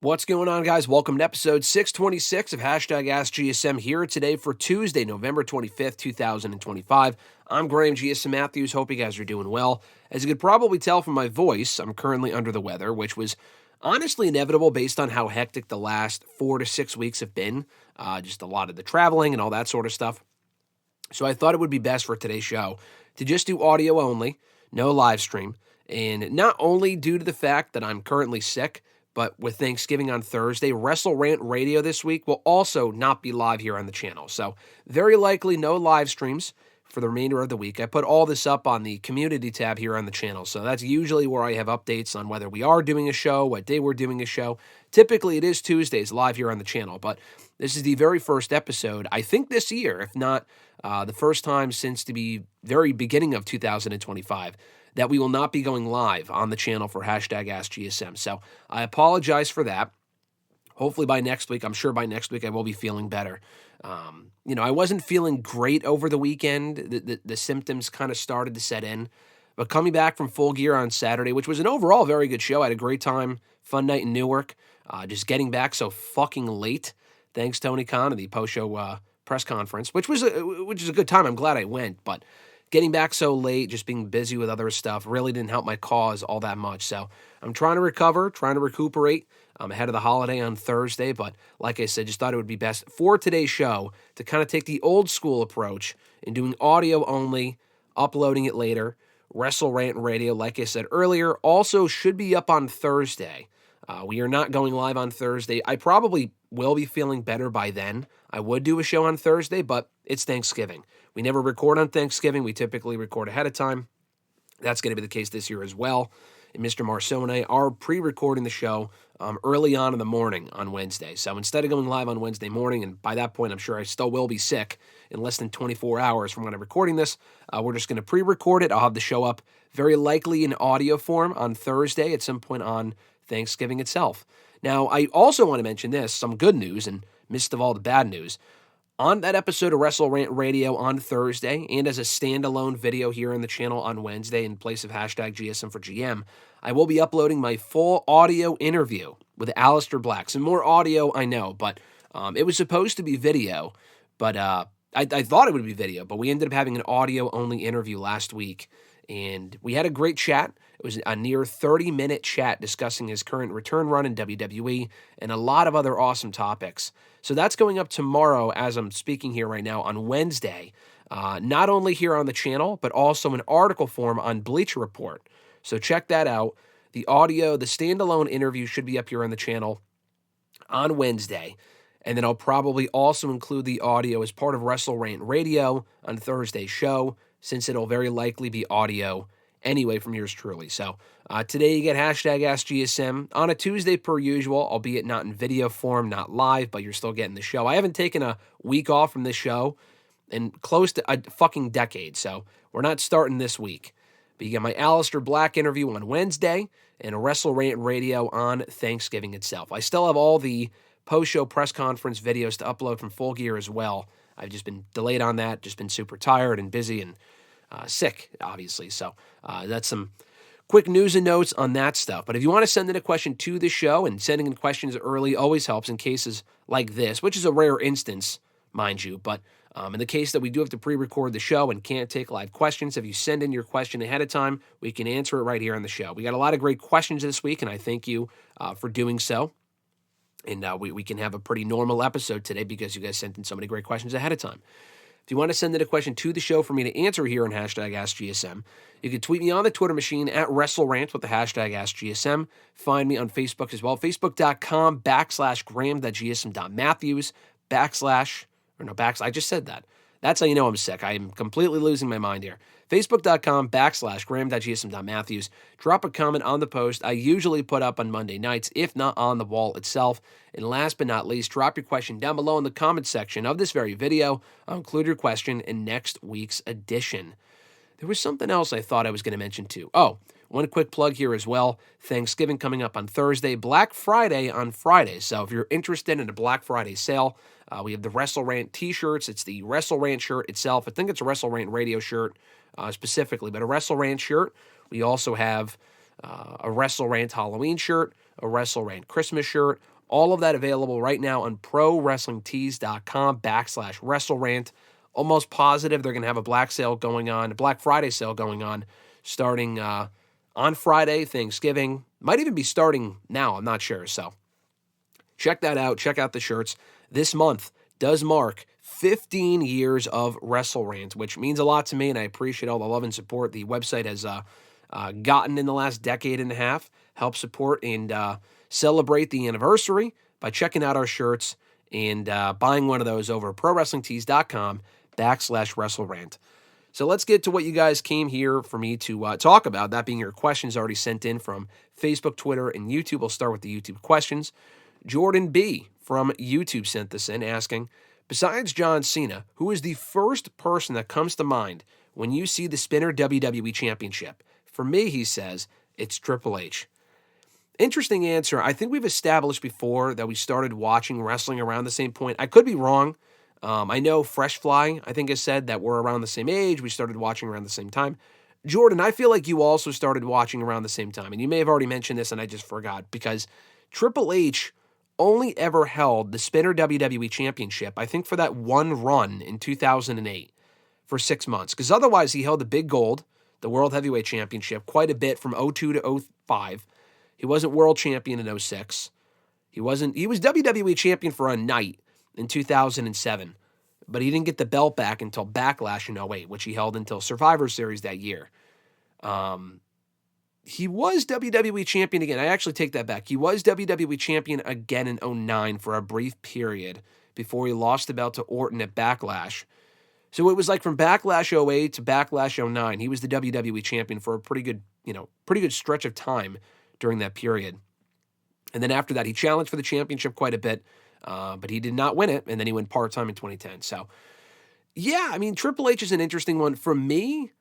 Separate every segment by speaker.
Speaker 1: What's going on, guys? Welcome to episode 626 of #AskGSM here today for Tuesday, November 25th, 2025. I'm Graham GSM Matthews. Hope you guys are doing well. As you could probably tell from my voice, I'm currently under the weather, which was honestly inevitable based on how hectic the last 4 to 6 weeks have been. Just a lot of the traveling and all that sort of stuff. So I thought it would be best for today's show to just do audio only, no live stream. And not only due to the fact that I'm currently sick, but with Thanksgiving on Thursday, WrestleRant Radio this week will also not be live here on the channel. So very likely no live streams for the remainder of the week. I put all this up on the community tab here on the channel. So that's usually where I have updates on whether we are doing a show, what day we're doing a show. Typically it is Tuesdays live here on the channel, but this is the very first episode, I think this year, if not the first time since the very beginning of 2025, that we will not be going live on the channel for #AskGSM. So I apologize for that. Hopefully by next week, I'm sure by next week I will be feeling better. I wasn't feeling great over the weekend. The symptoms kind of started to set in. But coming back from Full Gear on Saturday, which was an overall very good show, I had a great time, fun night in Newark. Just getting back so fucking late, thanks Tony Khan and the post-show press conference, which is a good time. I'm glad I went, but getting back so late, just being busy with other stuff, really didn't help my cause all that much. So I'm trying to recover, trying to recuperate ahead of the holiday on Thursday. But like I said, just thought it would be best for today's show to kind of take the old school approach in doing audio only, uploading it later. WrestleRant Radio, like I said earlier, also should be up on Thursday. We are not going live on Thursday. I probably will be feeling better by then. I would do a show on Thursday, but it's Thanksgiving. We never record on Thanksgiving. We typically record ahead of time. That's going to be the case this year as well. And Mr. Marceau and I are pre-recording the show early on in the morning on Wednesday. So instead of going live on Wednesday morning, and by that point I'm sure I still will be sick in less than 24 hours from when I'm recording this, we're just going to pre-record it. I'll have the show up very likely in audio form on Thursday at some point on Thanksgiving itself. Now, I also want to mention this, some good news in midst of all the bad news. On that episode of WrestleRant Radio on Thursday, and as a standalone video here on the channel on Wednesday in place of #GSM for GM, I will be uploading my full audio interview with Aleister Black. Some more audio, I know, but it was supposed to be video, but I thought it would be video, but we ended up having an audio-only interview last week, and we had a great chat. It was a near 30-minute chat discussing his current return run in WWE and a lot of other awesome topics. So that's going up tomorrow as I'm speaking here right now on Wednesday, not only here on the channel, but also in article form on Bleacher Report. So check that out. The audio, the standalone interview should be up here on the channel on Wednesday. And then I'll probably also include the audio as part of WrestleRant Radio on Thursday's show, since it'll very likely be audio anyway from yours truly. So today you get #AskGSM on a Tuesday per usual, albeit not in video form, not live, but you're still getting the show. I haven't taken a week off from this show in close to a fucking decade, so we're not starting this week. But you get my Aleister Black interview on Wednesday and a WrestleRant Radio on Thanksgiving itself. I still have all the post-show press conference videos to upload from Full Gear as well. I've just been delayed on that, just been super tired and busy and sick, obviously. So that's some quick news and notes on that stuff. But if you want to send in a question to the show, and sending in questions early always helps in cases like this, which is a rare instance, mind you. But in the case that we do have to pre-record the show and can't take live questions, if you send in your question ahead of time, we can answer it right here on the show. We got a lot of great questions this week, and I thank you for doing so. And we can have a pretty normal episode today because you guys sent in so many great questions ahead of time. If you want to send in a question to the show for me to answer here on #AskGSM, you can tweet me on the Twitter machine at WrestleRant with the #AskGSM. Find me on Facebook as well, facebook.com/Graham.GSM.Matthews I just said that. That's how you know I'm sick. I am completely losing my mind here. Facebook.com/Graham.GSM.Matthews. Drop a comment on the post I usually put up on Monday nights, if not on the wall itself. And last but not least, drop your question down below in the comment section of this very video. I'll include your question in next week's edition. There was something else I thought I was going to mention too. Oh, one quick plug here as well. Thanksgiving coming up on Thursday, Black Friday on Friday. So if you're interested in a Black Friday sale, we have the WrestleRant t-shirts. It's the WrestleRant shirt itself. I think it's a WrestleRant radio shirt specifically, but a WrestleRant shirt. We also have a WrestleRant Halloween shirt, a WrestleRant Christmas shirt. All of that available right now on ProWrestlingTees.com/WrestleRant. Almost positive they're going to have a Black Friday sale going on, starting on Friday, Thanksgiving. Might even be starting now, I'm not sure. So check that out. Check out the shirts. This month does mark 15 years of WrestleRant, which means a lot to me, and I appreciate all the love and support the website has gotten in the last decade and a half. Help support and celebrate the anniversary by checking out our shirts and buying one of those over at ProWrestlingTees.com/WrestleRant. So let's get to what you guys came here for me to talk about, that being your questions already sent in from Facebook, Twitter, and YouTube. We'll start with the YouTube questions. Jordan B. from YouTube sent this in asking, besides John Cena, who is the first person that comes to mind when you see the Spinner WWE Championship? For me, he says, it's Triple H. Interesting answer. I think we've established before that we started watching wrestling around the same point. I could be wrong. I know Fresh Fly, I think, has said that we're around the same age. We started watching around the same time. Jordan, I feel like you also started watching around the same time. And you may have already mentioned this and I just forgot, because Triple H only ever held the Spinner WWE Championship, I think, for that one run in 2008 for 6 months. Because otherwise he held the big gold, the World Heavyweight Championship, quite a bit from 02 to 05. He wasn't world champion in 06. He was WWE champion for a night in 2007, but he didn't get the belt back until Backlash in 08, which he held until Survivor Series that year. He was WWE champion again. I actually take that back. He was WWE champion again in 09 for a brief period before he lost the belt to Orton at Backlash. So it was like from Backlash 08 to Backlash 09, he was the WWE champion for a pretty good stretch of time during that period. And then after that, he challenged for the championship quite a bit, but he did not win it, and then he went part-time in 2010. So, yeah, I mean, Triple H is an interesting one. For me,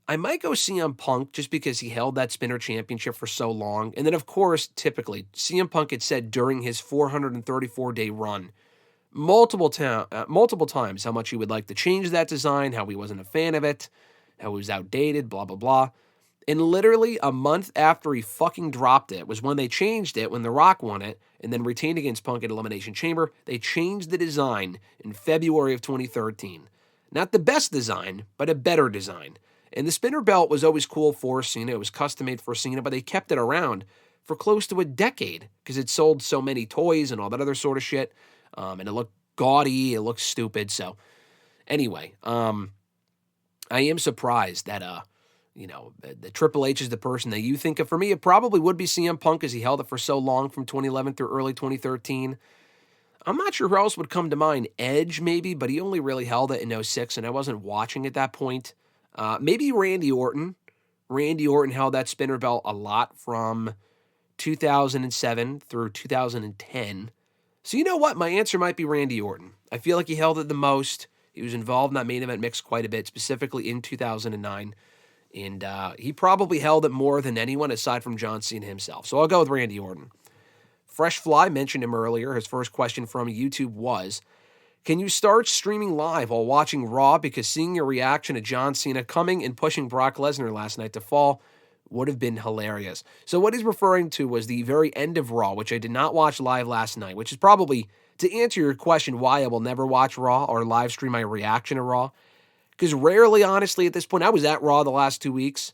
Speaker 1: I might go CM Punk just because he held that Spinner Championship for so long. And then, of course, typically, CM Punk had said during his 434-day run multiple times how much he would like to change that design, how he wasn't a fan of it, how it was outdated, blah, blah, blah. And literally a month after he fucking dropped it was when they changed it, when The Rock won it, and then retained against Punk at Elimination Chamber. They changed the design in February of 2013. Not the best design, but a better design. And the Spinner belt was always cool for Cena. It was custom-made for Cena, but they kept it around for close to a decade because it sold so many toys and all that other sort of shit. And it looked gaudy. It looked stupid. So anyway, I am surprised that the Triple H is the person that you think of. For me, it probably would be CM Punk, as he held it for so long from 2011 through early 2013. I'm not sure who else would come to mind. Edge, maybe, but he only really held it in 06, and I wasn't watching at that point. Maybe Randy Orton. Randy Orton held that Spinner belt a lot from 2007 through 2010. So you know what? My answer might be Randy Orton. I feel like he held it the most. He was involved in that main event mix quite a bit, specifically in 2009. And he probably held it more than anyone aside from John Cena himself. So I'll go with Randy Orton. Fresh Fly mentioned him earlier. His first question from YouTube was, can you start streaming live while watching Raw? Because seeing your reaction to John Cena coming and pushing Brock Lesnar last night to fall would have been hilarious. So what he's referring to was the very end of Raw, which I did not watch live last night, which is probably, to answer your question, why I will never watch Raw or live stream my reaction to Raw. Because rarely, honestly, at this point, I was at Raw the last 2 weeks.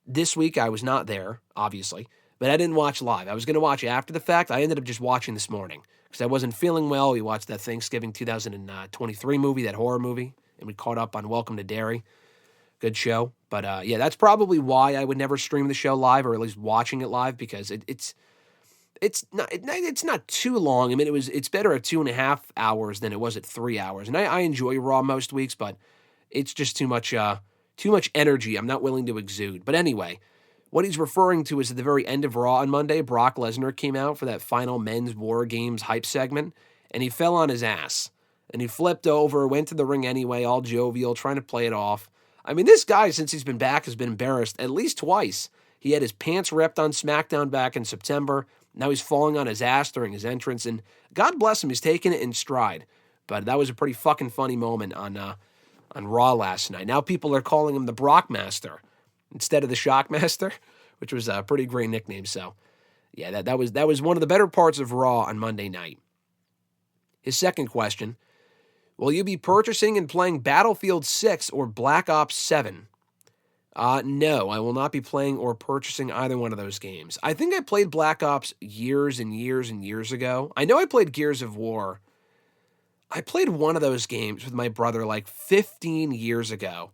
Speaker 1: This week, I was not there, obviously, but I didn't watch live. I was going to watch after the fact. I ended up just watching this morning because I wasn't feeling well. We watched that Thanksgiving 2023 movie, that horror movie, and we caught up on Welcome to Derry. Good show. But, yeah, that's probably why I would never stream the show live, or at least watching it live, because it's not too long. I mean, it's better at 2.5 hours than it was at 3 hours. And I enjoy Raw most weeks, but it's just too much energy I'm not willing to exude. But anyway, what he's referring to is at the very end of Raw on Monday, Brock Lesnar came out for that final men's WarGames hype segment, and he fell on his ass. And he flipped over, went to the ring anyway, all jovial, trying to play it off. I mean, this guy, since he's been back, has been embarrassed at least twice. He had his pants ripped on SmackDown back in September. Now he's falling on his ass during his entrance, and God bless him, he's taking it in stride. But that was a pretty fucking funny moment on Raw last night. Now people are calling him the Brockmaster instead of the Shockmaster, which was a pretty great nickname. So, yeah, that was one of the better parts of Raw on Monday night. His second question, will you be purchasing and playing Battlefield 6 or Black Ops 7? No, I will not be playing or purchasing either one of those games. I think I played Black Ops years and years and years ago. I know I played Gears of War. I played one of those games with my brother like 15 years ago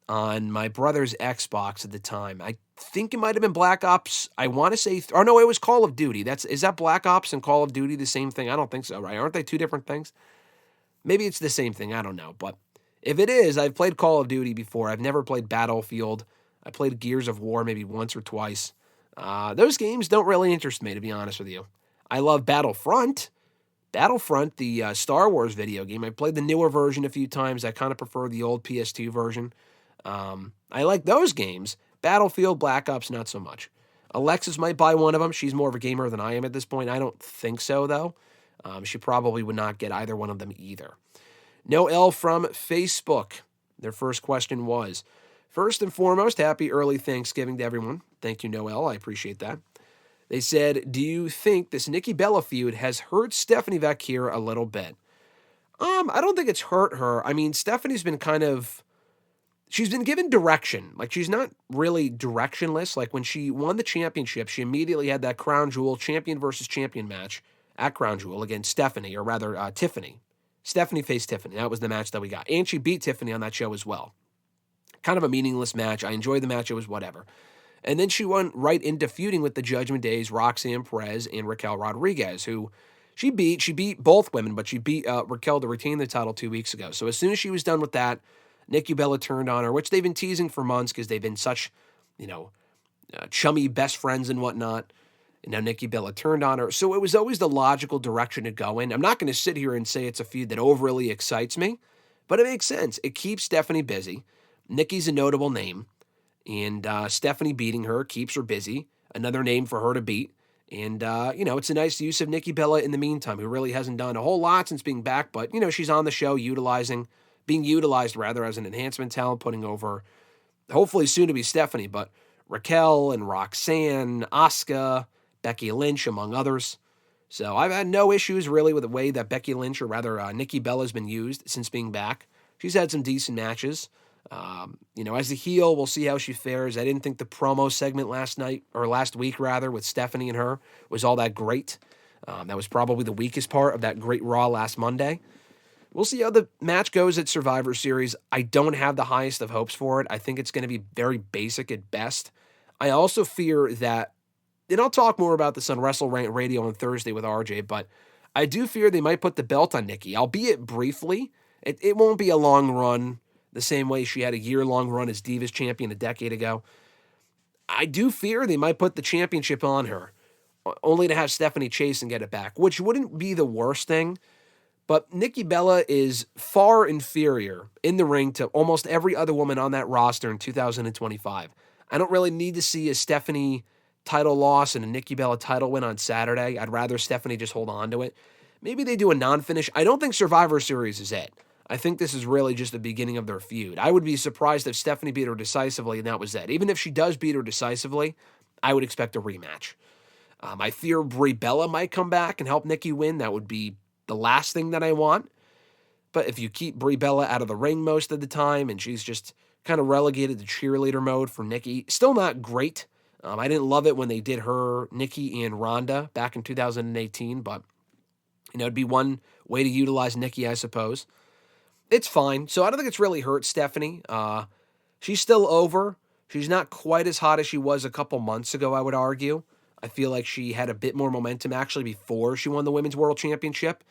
Speaker 1: on my brother's Xbox at the time. I think it might have been Black Ops. I want to say, or no, it was Call of Duty. Is that Black Ops and Call of Duty the same thing? I don't think so, right? Aren't they two different things? Maybe it's the same thing. I don't know. But if it is, I've played Call of Duty before. I've never played Battlefield. I played Gears of War maybe once or twice. Those games don't really interest me, to be honest with you. I love Battlefront. Battlefront, the Star Wars video game. I played the newer version a few times. I kind of prefer the old PS2 version. I like those games. Battlefield, Black Ops, not so much. Alexis might buy one of them. She's more of a gamer than I am at this point. I don't think so, though. She probably would not get either one of them either. Noel from Facebook. Their first question was, first and foremost, happy early Thanksgiving to everyone. Thank you, Noel. I appreciate that. They said, do you think this Nikki Bella feud has hurt Stephanie Vacchier a little bit? I don't think it's hurt her. I mean, Stephanie's been she's been given direction. Like, she's not really directionless. Like, when she won the championship, she immediately had that Crown Jewel champion versus champion match at Crown Jewel against Stephanie, or rather, Tiffany. Stephanie faced Tiffany. That was the match that we got. And she beat Tiffany on that show as well. Kind of a meaningless match. I enjoyed the match. It was whatever. And then she went right into feuding with the Judgment Days, Roxanne Perez and Raquel Rodriguez, who she beat. She beat both women, but she beat Raquel to retain the title 2 weeks ago. So as soon as she was done with that, Nikki Bella turned on her, which they've been teasing for months because they've been such, chummy best friends and whatnot. And now Nikki Bella turned on her. So it was always the logical direction to go in. I'm not going to sit here and say it's a feud that overly excites me, but it makes sense. It keeps Stephanie busy. Nikki's a notable name. And Stephanie beating her keeps her busy. Another name for her to beat. And, it's a nice use of Nikki Bella in the meantime, who really hasn't done a whole lot since being back. But, she's on the show being utilized as an enhancement talent, putting over, hopefully soon to be Stephanie, but Raquel and Roxanne, Asuka, Becky Lynch, among others. So I've had no issues really with the way that Becky Lynch, or rather Nikki Bella, has been used since being back. She's had some decent matches. As a heel, we'll see how she fares. I didn't think the promo segment last week, with Stephanie and her was all that great. That was probably the weakest part of that great Raw last Monday. We'll see how the match goes at Survivor Series. I don't have the highest of hopes for it. I think it's going to be very basic at best. I also fear that, and I'll talk more about this on WrestleRant Radio on Thursday with RJ, but I do fear they might put the belt on Nikki, albeit briefly. It won't be a long run, the same way she had a year-long run as Divas champion a decade ago. I do fear they might put the championship on her, only to have Stephanie chase and get it back, which wouldn't be the worst thing. But Nikki Bella is far inferior in the ring to almost every other woman on that roster in 2025. I don't really need to see a Stephanie title loss and a Nikki Bella title win on Saturday. I'd rather Stephanie just hold on to it. Maybe they do a non-finish. I don't think Survivor Series is it. I think this is really just the beginning of their feud. I would be surprised if Stephanie beat her decisively and that was it. Even if she does beat her decisively, I would expect a rematch. I fear Brie Bella might come back and help Nikki win. That would be the last thing that I want. But if you keep Brie Bella out of the ring most of the time and she's just kind of relegated to cheerleader mode for Nikki, still not great. I didn't love it when they did her, Nikki, and Ronda back in 2018, but it'd be one way to utilize Nikki, I suppose. It's fine. So I don't think it's really hurt Stephanie. She's still over. She's not quite as hot as she was a couple months ago, I would argue. I feel like she had a bit more momentum actually before she won the Women's World Championship.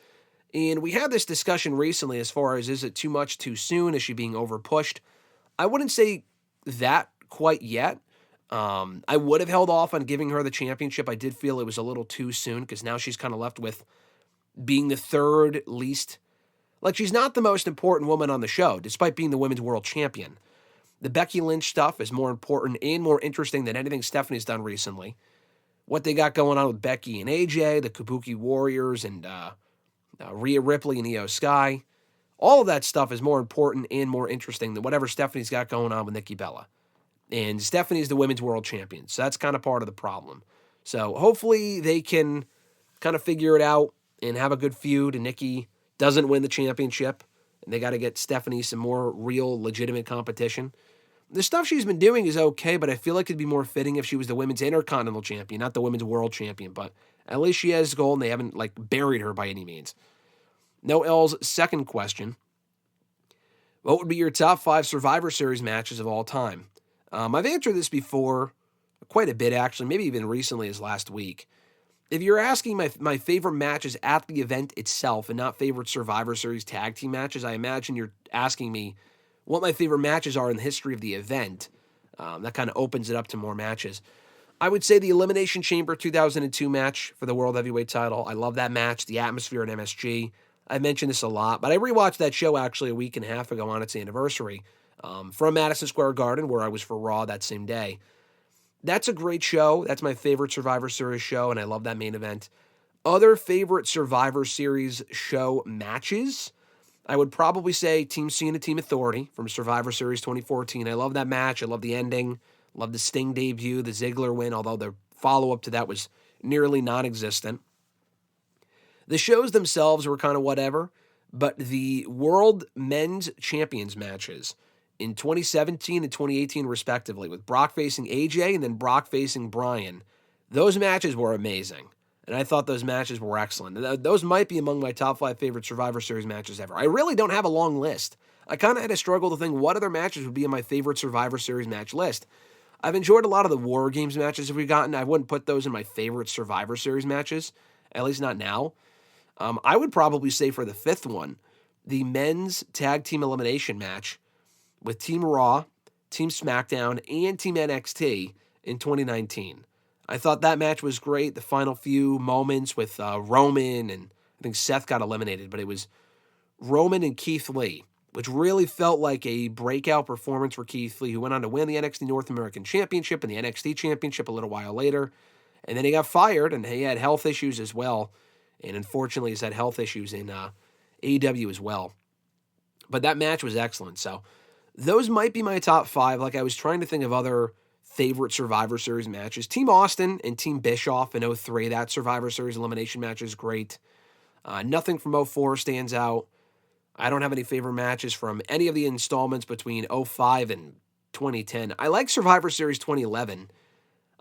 Speaker 1: And we had this discussion recently as far as, is it too much too soon? Is she being overpushed? I wouldn't say that quite yet. I would have held off on giving her the championship. I did feel it was a little too soon because now she's kind of left with being the third least. Like, she's not the most important woman on the show, despite being the Women's World Champion. The Becky Lynch stuff is more important and more interesting than anything Stephanie's done recently. What they got going on with Becky and AJ, the Kabuki Warriors, and Rhea Ripley and Io Sky. All of that stuff is more important and more interesting than whatever Stephanie's got going on with Nikki Bella. And Stephanie's the women's world champion. So that's kind of part of the problem. So hopefully they can kind of figure it out and have a good feud, and Nikki doesn't win the championship, and they got to get Stephanie some more real, legitimate competition. The stuff she's been doing is okay, but I feel like it'd be more fitting if she was the women's intercontinental champion, not the women's world champion. But at least she has gold, and they haven't buried her by any means. No L's second question: what would be your top 5 Survivor Series matches of all time? I've answered this before, quite a bit actually, maybe even recently as last week. If you're asking my favorite matches at the event itself and not favorite Survivor Series tag team matches, I imagine you're asking me what my favorite matches are in the history of the event. That kind of opens it up to more matches. I would say the Elimination Chamber 2002 match for the World Heavyweight title. I love that match, the atmosphere at MSG. I mentioned this a lot, but I rewatched that show actually a week and a half ago on its anniversary from Madison Square Garden, where I was for Raw that same day. That's a great show. That's my favorite Survivor Series show, and I love that main event. Other favorite Survivor Series show matches, I would probably say Team Cena, Team Authority from Survivor Series 2014. I love that match. I love the ending. Love the Sting debut, the Ziggler win, although the follow-up to that was nearly non-existent. The shows themselves were kind of whatever, but the World Men's Champions matches in 2017 and 2018 respectively, with Brock facing AJ and then Brock facing Bryan, those matches were amazing. And I thought those matches were excellent. Those might be among my top 5 favorite Survivor Series matches ever. I really don't have a long list. I kind of had to struggle to think what other matches would be in my favorite Survivor Series match list. I've enjoyed a lot of the WarGames matches we've gotten. I wouldn't put those in my favorite Survivor Series matches, at least not now. I would probably say for the 5th one, the men's tag team elimination match with Team Raw, Team SmackDown, and Team NXT in 2019. I thought that match was great. The final few moments with Roman, and I think Seth got eliminated, but it was Roman and Keith Lee, which really felt like a breakout performance for Keith Lee, who went on to win the NXT North American Championship and the NXT Championship a little while later. And then he got fired, and he had health issues as well. And unfortunately, he's had health issues in AEW as well. But that match was excellent. So those might be my top 5. Like, I was trying to think of other favorite Survivor Series matches. Team Austin and Team Bischoff in 03, that Survivor Series elimination match is great. Nothing from 04 stands out. I don't have any favorite matches from any of the installments between 05 and 2010. I like Survivor Series 2011.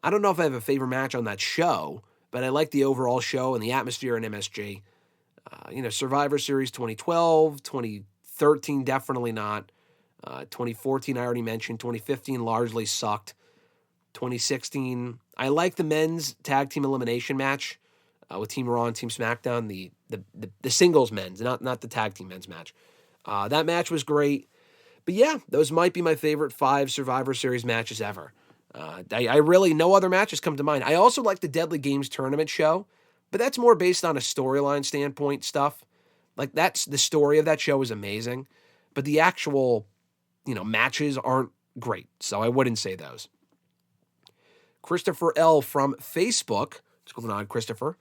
Speaker 1: I don't know if I have a favorite match on that show, but I like the overall show and the atmosphere in MSG. Survivor Series 2012, 2013, definitely not. 2014, I already mentioned. 2015 largely sucked. 2016, I like the men's tag team elimination match with Team Raw and Team SmackDown, the singles men's, not the tag team men's match. That match was great. But yeah, those might be my favorite 5 Survivor Series matches ever. I really, no other matches come to mind. I also like the Deadly Games tournament show, but that's more based on a storyline standpoint stuff. Like, that's the story of that show is amazing, but the actual, matches aren't great. So I wouldn't say those. Christopher L. from Facebook. What's going on, Christopher?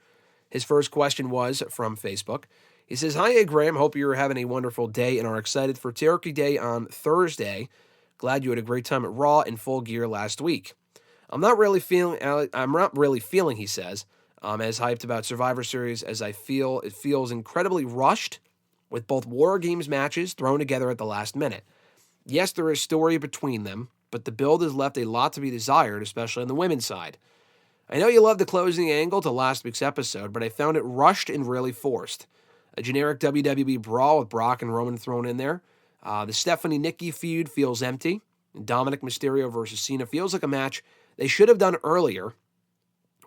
Speaker 1: His first question was from Facebook. He says, "Hi, Graham. Hope you're having a wonderful day and are excited for Turkey Day on Thursday. Glad you had a great time at Raw in full gear last week. I'm not really feeling, he says, as hyped about Survivor Series as I feel it feels incredibly rushed with both WarGames matches thrown together at the last minute. Yes, there is story between them, but the build has left a lot to be desired, especially on the women's side. I know you love the closing angle to last week's episode, but I found it rushed and really forced. A generic WWE brawl with Brock and Roman thrown in there. The Stephanie-Nikki feud feels empty. And Dominic Mysterio versus Cena feels like a match they should have done earlier,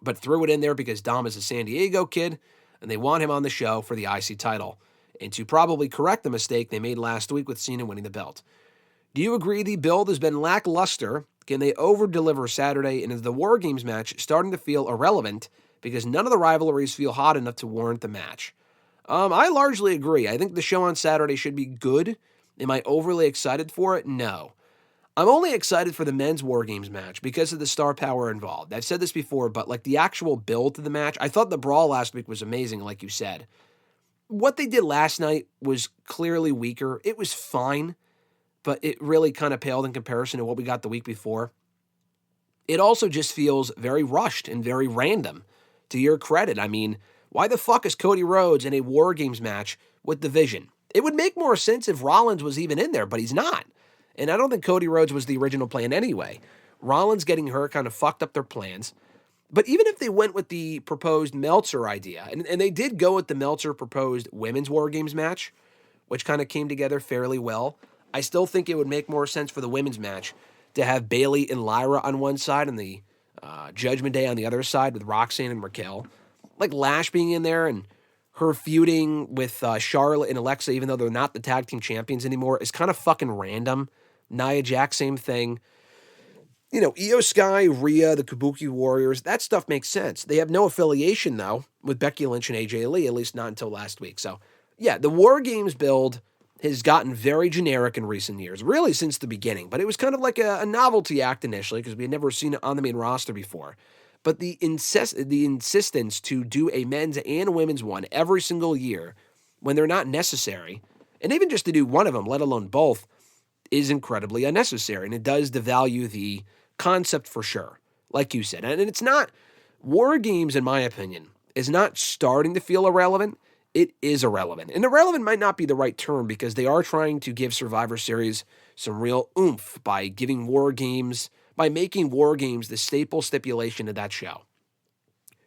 Speaker 1: but threw it in there because Dom is a San Diego kid, and they want him on the show for the IC title, and to probably correct the mistake they made last week with Cena winning the belt. Do you agree the build has been lackluster? Can they over-deliver Saturday, and is the WarGames match starting to feel irrelevant because none of the rivalries feel hot enough to warrant the match? I largely agree. I think the show on Saturday should be good. Am I overly excited for it? No. I'm only excited for the men's WarGames match because of the star power involved. I've said this before, but like the actual build to the match, I thought the brawl last week was amazing, like you said. What they did last night was clearly weaker. It was fine, but it really kind of paled in comparison to what we got the week before. it also just feels very rushed and very random, to your credit. I mean, why the fuck is Cody Rhodes in a WarGames match with the Vision? It would make more sense if Rollins was even in there, but he's not. And I don't think Cody Rhodes was the original plan anyway. Rollins getting hurt kind of fucked up their plans. But even if they went with the proposed Meltzer idea, and they did go with the Meltzer proposed women's WarGames match, which kind of came together fairly well, I still think it would make more sense for the women's match to have Bayley and Lyra on one side and the Judgment Day on the other side with Roxanne and Raquel. Like Lash being in there and her feuding with Charlotte and Alexa, even though they're not the tag team champions anymore, is kind of fucking random. Nia Jax, same thing. You know, Io Sky, Rhea, the Kabuki Warriors, that stuff makes sense. They have no affiliation, though, with Becky Lynch and AJ Lee, at least not until last week. So, yeah, the WarGames build has gotten very generic in recent years, really since the beginning. But it was kind of like a novelty act initially because we had never seen it on the main roster before. But the insistence to do a men's and women's one every single year when they're not necessary, and even just to do one of them, let alone both, is incredibly unnecessary. And it does devalue the concept for sure, like you said. And it's not, WarGames, in my opinion, is not starting to feel irrelevant. It is irrelevant. And irrelevant might not be the right term because they are trying to give Survivor Series some real oomph by giving WarGames, by making WarGames the staple stipulation of that show.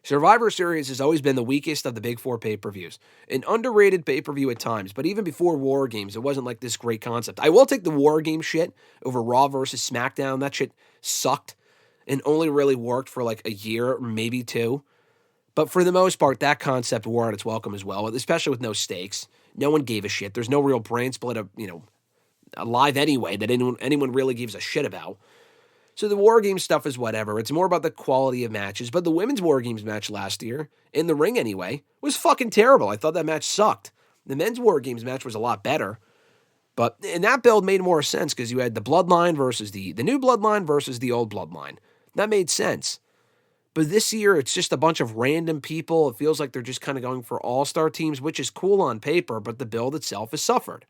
Speaker 1: Survivor Series has always been the weakest of the big four pay-per-views. An underrated pay-per-view at times, but even before WarGames, it wasn't like this great concept. I will take the WarGames shit over Raw versus SmackDown. That shit sucked and only really worked for like a year, maybe two. But for the most part, that concept wore out its welcome as well, especially with no stakes. No one gave a shit. There's no real brain split alive anyway that anyone really gives a shit about. So the WarGames stuff is whatever. It's more about the quality of matches. But the women's WarGames match last year, in the ring anyway, was fucking terrible. I thought that match sucked. The men's WarGames match was a lot better. And that build made more sense because you had the Bloodline versus the new Bloodline versus the old Bloodline. That made sense. But this year, it's just a bunch of random people. It feels like they're just kind of going for all-star teams, which is cool on paper, but the build itself has suffered.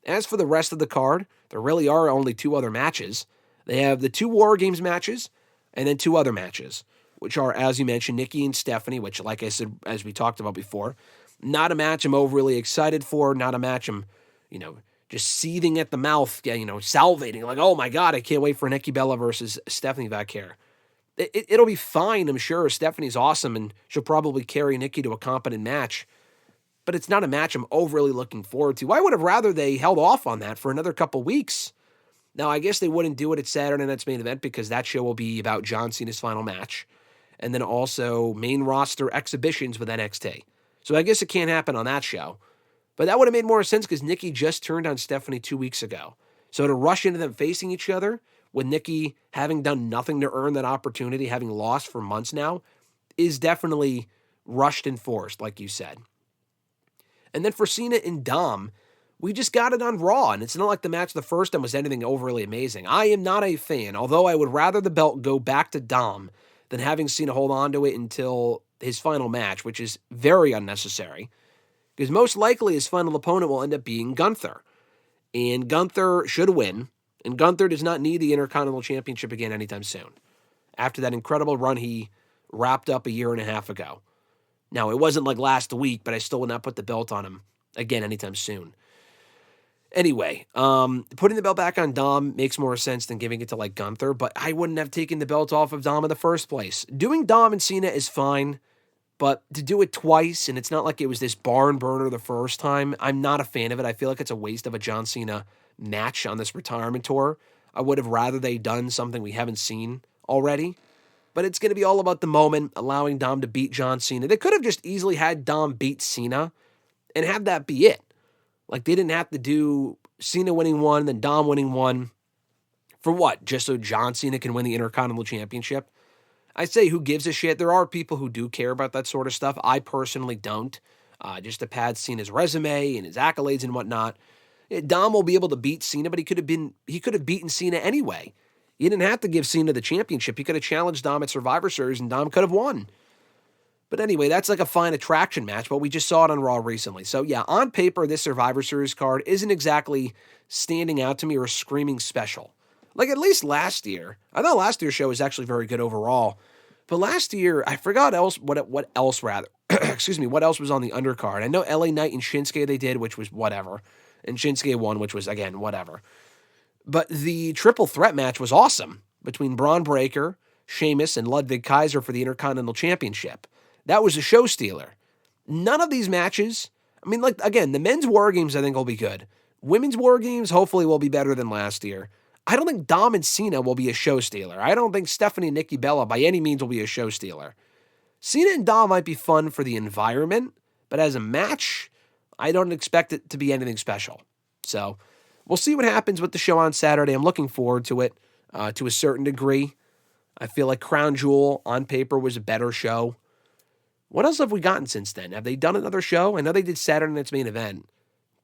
Speaker 1: As for the rest of the card, there really are only two other matches. They have the two WarGames matches and then two other matches, which are, as you mentioned, Nikki and Stephanie, which, like I said, as we talked about before, not a match I'm overly excited for, not a match I'm, just seething at the mouth, salivating, like, oh my God, I can't wait for Nikki Bella versus Stephanie Vaquer. It'll be fine, I'm sure. Stephanie's awesome, and she'll probably carry Nikki to a competent match, but it's not a match I'm overly looking forward to. I would have rather they held off on that for another couple weeks. Now, I guess they wouldn't do it at Saturday Night's Main Event because that show will be about John Cena's final match, and then also main roster exhibitions with NXT. So I guess it can't happen on that show. But that would have made more sense because Nikki just turned on Stephanie 2 weeks ago. So to rush into them facing each other, with Nikki having done nothing to earn that opportunity, having lost for months now, is definitely rushed and forced, like you said. And then for Cena and Dom, we just got it on Raw, and it's not like the match the first time was anything overly amazing. I am not a fan, although I would rather the belt go back to Dom than having Cena hold on to it until his final match, which is very unnecessary, because most likely his final opponent will end up being Gunther. And Gunther should win, and Gunther does not need the Intercontinental Championship again anytime soon, after that incredible run he wrapped up a year and a half ago. Now, it wasn't like last week, but I still would not put the belt on him again anytime soon. Anyway, putting the belt back on Dom makes more sense than giving it to, like, Gunther, but I wouldn't have taken the belt off of Dom in the first place. Doing Dom and Cena is fine, but to do it twice, and it's not like it was this barn burner the first time, I'm not a fan of it. I feel like it's a waste of a John Cena match on this retirement tour. I would have rather they done something we haven't seen already, but it's going to be all about the moment, allowing Dom to beat John Cena. They could have just easily had Dom beat Cena and have that be it. Like, they didn't have to do Cena winning one, then Dom winning one. For what? Just so John Cena can win the Intercontinental Championship? I say, who gives a shit? There are people who do care about that sort of stuff. I personally don't. Just to pad Cena's resume and his accolades and whatnot. Dom will be able to beat Cena, but he could have beaten Cena anyway. He didn't have to give Cena the championship. He could have challenged Dom at Survivor Series, and Dom could have won. But anyway, that's like a fine attraction match, but we just saw it on Raw recently. So yeah, on paper, this Survivor Series card isn't exactly standing out to me or screaming special. Like, at least last year. I thought last year's show was actually very good overall. But last year, I forgot what else rather. Excuse me, what else was on the undercard? I know LA Knight and Shinsuke they did, which was whatever. And Shinsuke won, which was, again, whatever. But the triple threat match was awesome between Braun Breaker, Sheamus, and Ludwig Kaiser for the Intercontinental Championship. That was a show stealer. None of these matches, I mean, like, again, the men's WarGames I think will be good. Women's WarGames hopefully will be better than last year. I don't think Dom and Cena will be a show stealer. I don't think Stephanie and Nikki Bella by any means will be a show stealer. Cena and Dom might be fun for the environment, but as a match, I don't expect it to be anything special. So we'll see what happens with the show on Saturday. I'm looking forward to it to a certain degree. I feel like Crown Jewel on paper was a better show. What else have we gotten since then? Have they done another show? I know they did Saturday Night's Main Event,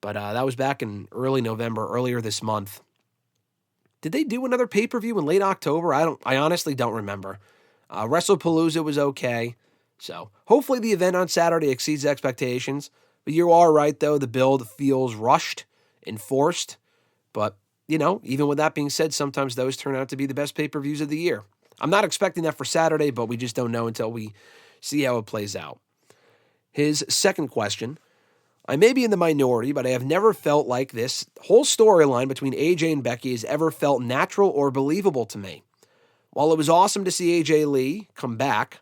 Speaker 1: but that was back in early November, earlier this month. Did they do another pay-per-view in late October? I honestly don't remember. WrestlePalooza was okay. So hopefully the event on Saturday exceeds expectations. But you are right, though. The build feels rushed and forced. But, even with that being said, sometimes those turn out to be the best pay-per-views of the year. I'm not expecting that for Saturday, but we just don't know until we see how it plays out. His second question. I may be in the minority, but I have never felt like this whole storyline between AJ and Becky has ever felt natural or believable to me. While it was awesome to see AJ Lee come back,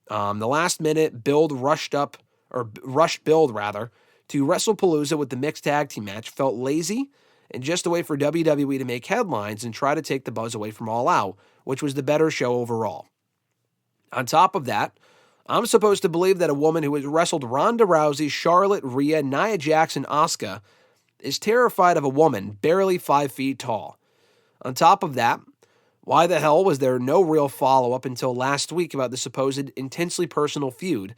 Speaker 1: the last minute rushed build to WrestlePalooza with the mixed tag team match felt lazy and just a way for WWE to make headlines and try to take the buzz away from All Out, which was the better show overall. On top of that, I'm supposed to believe that a woman who has wrestled Ronda Rousey, Charlotte, Rhea, Nia Jax, and Asuka is terrified of a woman barely 5 feet tall. On top of that, why the hell was there no real follow-up until last week about the supposed intensely personal feud?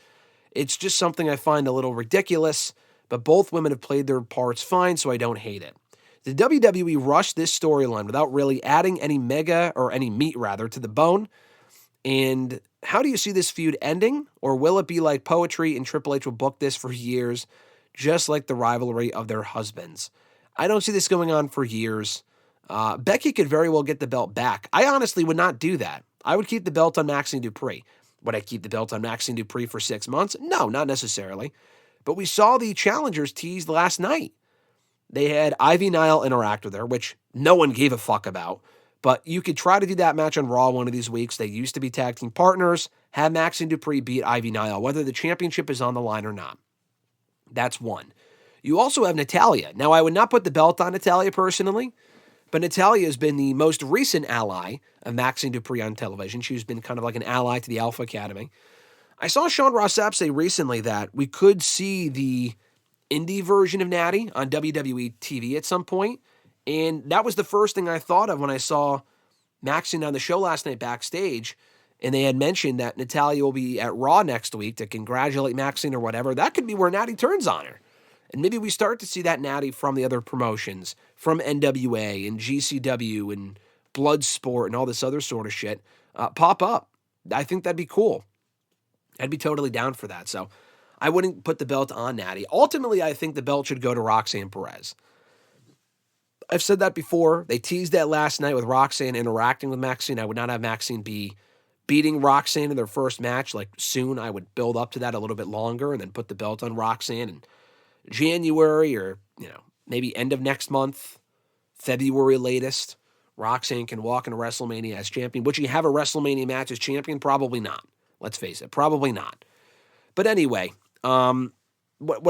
Speaker 1: It's just something I find a little ridiculous, but both women have played their parts fine, so I don't hate it. The WWE rushed this storyline without really adding any meat to the bone, and how do you see this feud ending? Or will it be like poetry and Triple H will book this for years, just like the rivalry of their husbands? I don't see this going on for years. Becky could very well get the belt back. I honestly would not do that. I would keep the belt on Maxine Dupree. Would I keep the belt on Maxine Dupree for 6 months? No, not necessarily. But we saw the challengers teased last night. They had Ivy Nile interact with her, which no one gave a fuck about. But you could try to do that match on Raw one of these weeks. They used to be tag team partners. Have Maxine Dupree beat Ivy Nile, whether the championship is on the line or not. That's one. You also have Natalya. Now, I would not put the belt on Natalya personally, but Natalya has been the most recent ally of Maxine Dupree on television. She's been kind of like an ally to the Alpha Academy. I saw Sean Ross Sapp say recently that we could see the indie version of Natty on WWE TV at some point. And that was the first thing I thought of when I saw Maxine on the show last night backstage. And they had mentioned that Natalya will be at Raw next week to congratulate Maxine or whatever. That could be where Natty turns on her. And maybe we start to see that Natty from the other promotions, from NWA and GCW and Bloodsport and all this other sort of shit, pop up. I think that'd be cool. I'd be totally down for that. So I wouldn't put the belt on Natty. Ultimately, I think the belt should go to Roxanne Perez. I've said that before. They teased that last night with Roxanne interacting with Maxine. I would not have Maxine be beating Roxanne in their first match. Like, soon I would build up to that a little bit longer and then put the belt on Roxanne in January or, maybe end of next month, February latest. Roxanne can walk into WrestleMania as champion. Would she have a WrestleMania match as champion? Probably not. Let's face it, probably not. But anyway, what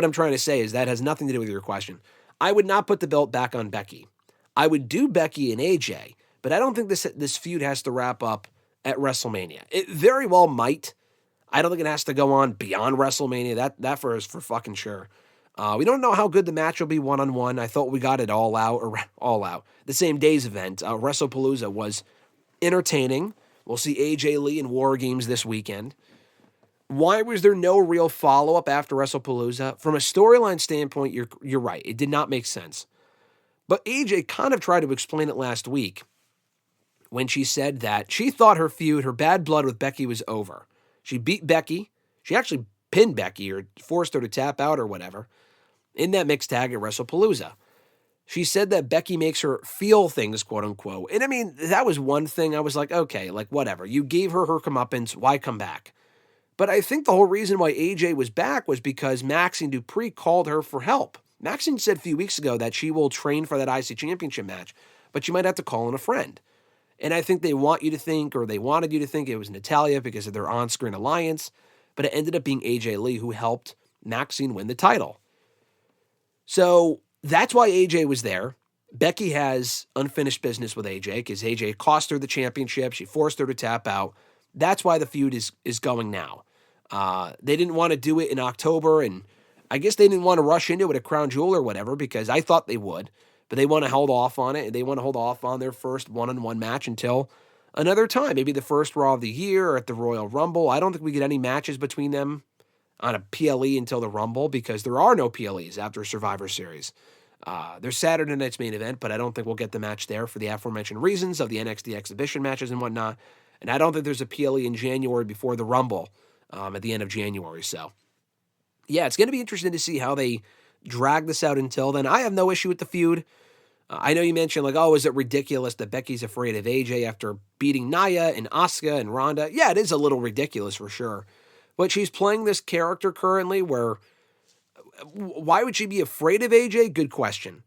Speaker 1: I'm trying to say is that has nothing to do with your question. I would not put the belt back on Becky. I would do Becky and AJ, but I don't think this feud has to wrap up at WrestleMania. It very well might. I don't think it has to go on beyond WrestleMania. That for fucking sure. We don't know how good the match will be one-on-one. I thought we got it all out. The same day's event, WrestlePalooza, was entertaining. We'll see AJ Lee in WarGames this weekend. Why was there no real follow-up after WrestlePalooza? From a storyline standpoint, you're right. It did not make sense. But AJ kind of tried to explain it last week when she said that she thought her feud, her bad blood with Becky was over. She beat Becky. She actually pinned Becky or forced her to tap out or whatever in that mixed tag at WrestlePalooza. She said that Becky makes her feel things, quote unquote. And I mean, that was one thing I was like, okay, like whatever. You gave her comeuppance, why come back? But I think the whole reason why AJ was back was because Maxine Dupree called her for help. Maxine said a few weeks ago that she will train for that IC Championship match, but you might have to call in a friend. And I think they want you to think, or they wanted you to think it was Natalya because of their on-screen alliance, but it ended up being AJ Lee who helped Maxine win the title. So that's why AJ was there. Becky has unfinished business with AJ because AJ cost her the championship. She forced her to tap out. That's why the feud is going now. They didn't want to do it in October, and I guess they didn't want to rush into it at Crown Jewel or whatever because I thought they would, but they want to hold off on it, and they want to hold off on their first one-on-one match until another time, maybe the first Raw of the year or at the Royal Rumble. I don't think we get any matches between them on a PLE until the Rumble because there are no PLEs after Survivor Series. There's Saturday night's main event, but I don't think we'll get the match there for the aforementioned reasons of the NXT exhibition matches and whatnot. And I don't think there's a PLE in January before the Rumble at the end of January. So, yeah, it's going to be interesting to see how they drag this out until then. I have no issue with the feud. I know you mentioned, like, oh, is it ridiculous that Becky's afraid of AJ after beating Nia and Asuka and Ronda? Yeah, it is a little ridiculous for sure. But she's playing this character currently where, why would she be afraid of AJ? Good question.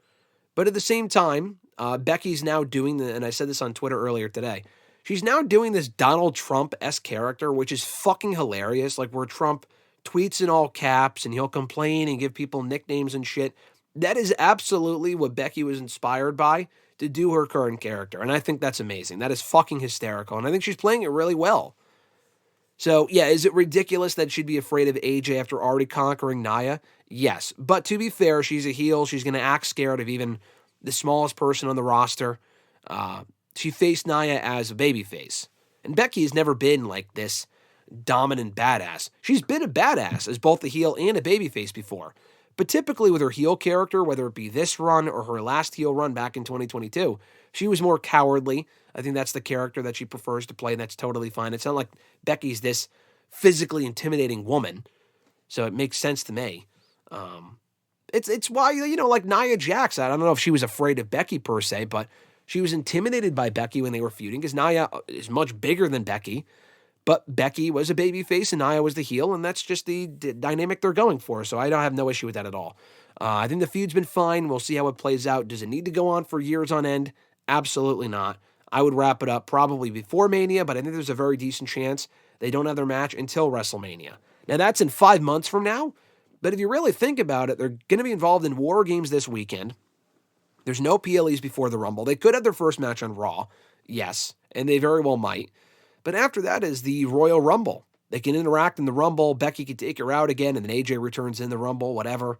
Speaker 1: But at the same time, Becky's now doing, and I said this on Twitter earlier today, she's now doing this Donald Trump-esque character, which is fucking hilarious, like where Trump tweets in all caps and he'll complain and give people nicknames and shit. That is absolutely what Becky was inspired by to do her current character, and I think that's amazing. That is fucking hysterical, and I think she's playing it really well. So, yeah, is it ridiculous that she'd be afraid of AJ after already conquering Nia? Yes, but to be fair, she's a heel. She's going to act scared of even the smallest person on the roster. She faced Nia as a babyface, and Becky has never been like this dominant badass. She's been a badass as both a heel and a babyface before, but typically with her heel character, whether it be this run or her last heel run back in 2022, she was more cowardly. I think that's the character that she prefers to play, and that's totally fine. It's not like Becky's this physically intimidating woman, so it makes sense to me. It's why, like Nia Jax, I don't know if she was afraid of Becky per se, but she was intimidated by Becky when they were feuding because Nia is much bigger than Becky, but Becky was a babyface and Nia was the heel, and that's just the dynamic they're going for, so I don't have no issue with that at all. I think the feud's been fine. We'll see how it plays out. Does it need to go on for years on end? Absolutely not. I would wrap it up probably before Mania, but I think there's a very decent chance they don't have their match until WrestleMania. Now, that's in 5 months from now, but if you really think about it, they're going to be involved in WarGames this weekend. There's no PLEs before the Rumble. They could have their first match on Raw, yes, and they very well might. But after that is the Royal Rumble. They can interact in the Rumble. Becky can take her out again, and then AJ returns in the Rumble, whatever.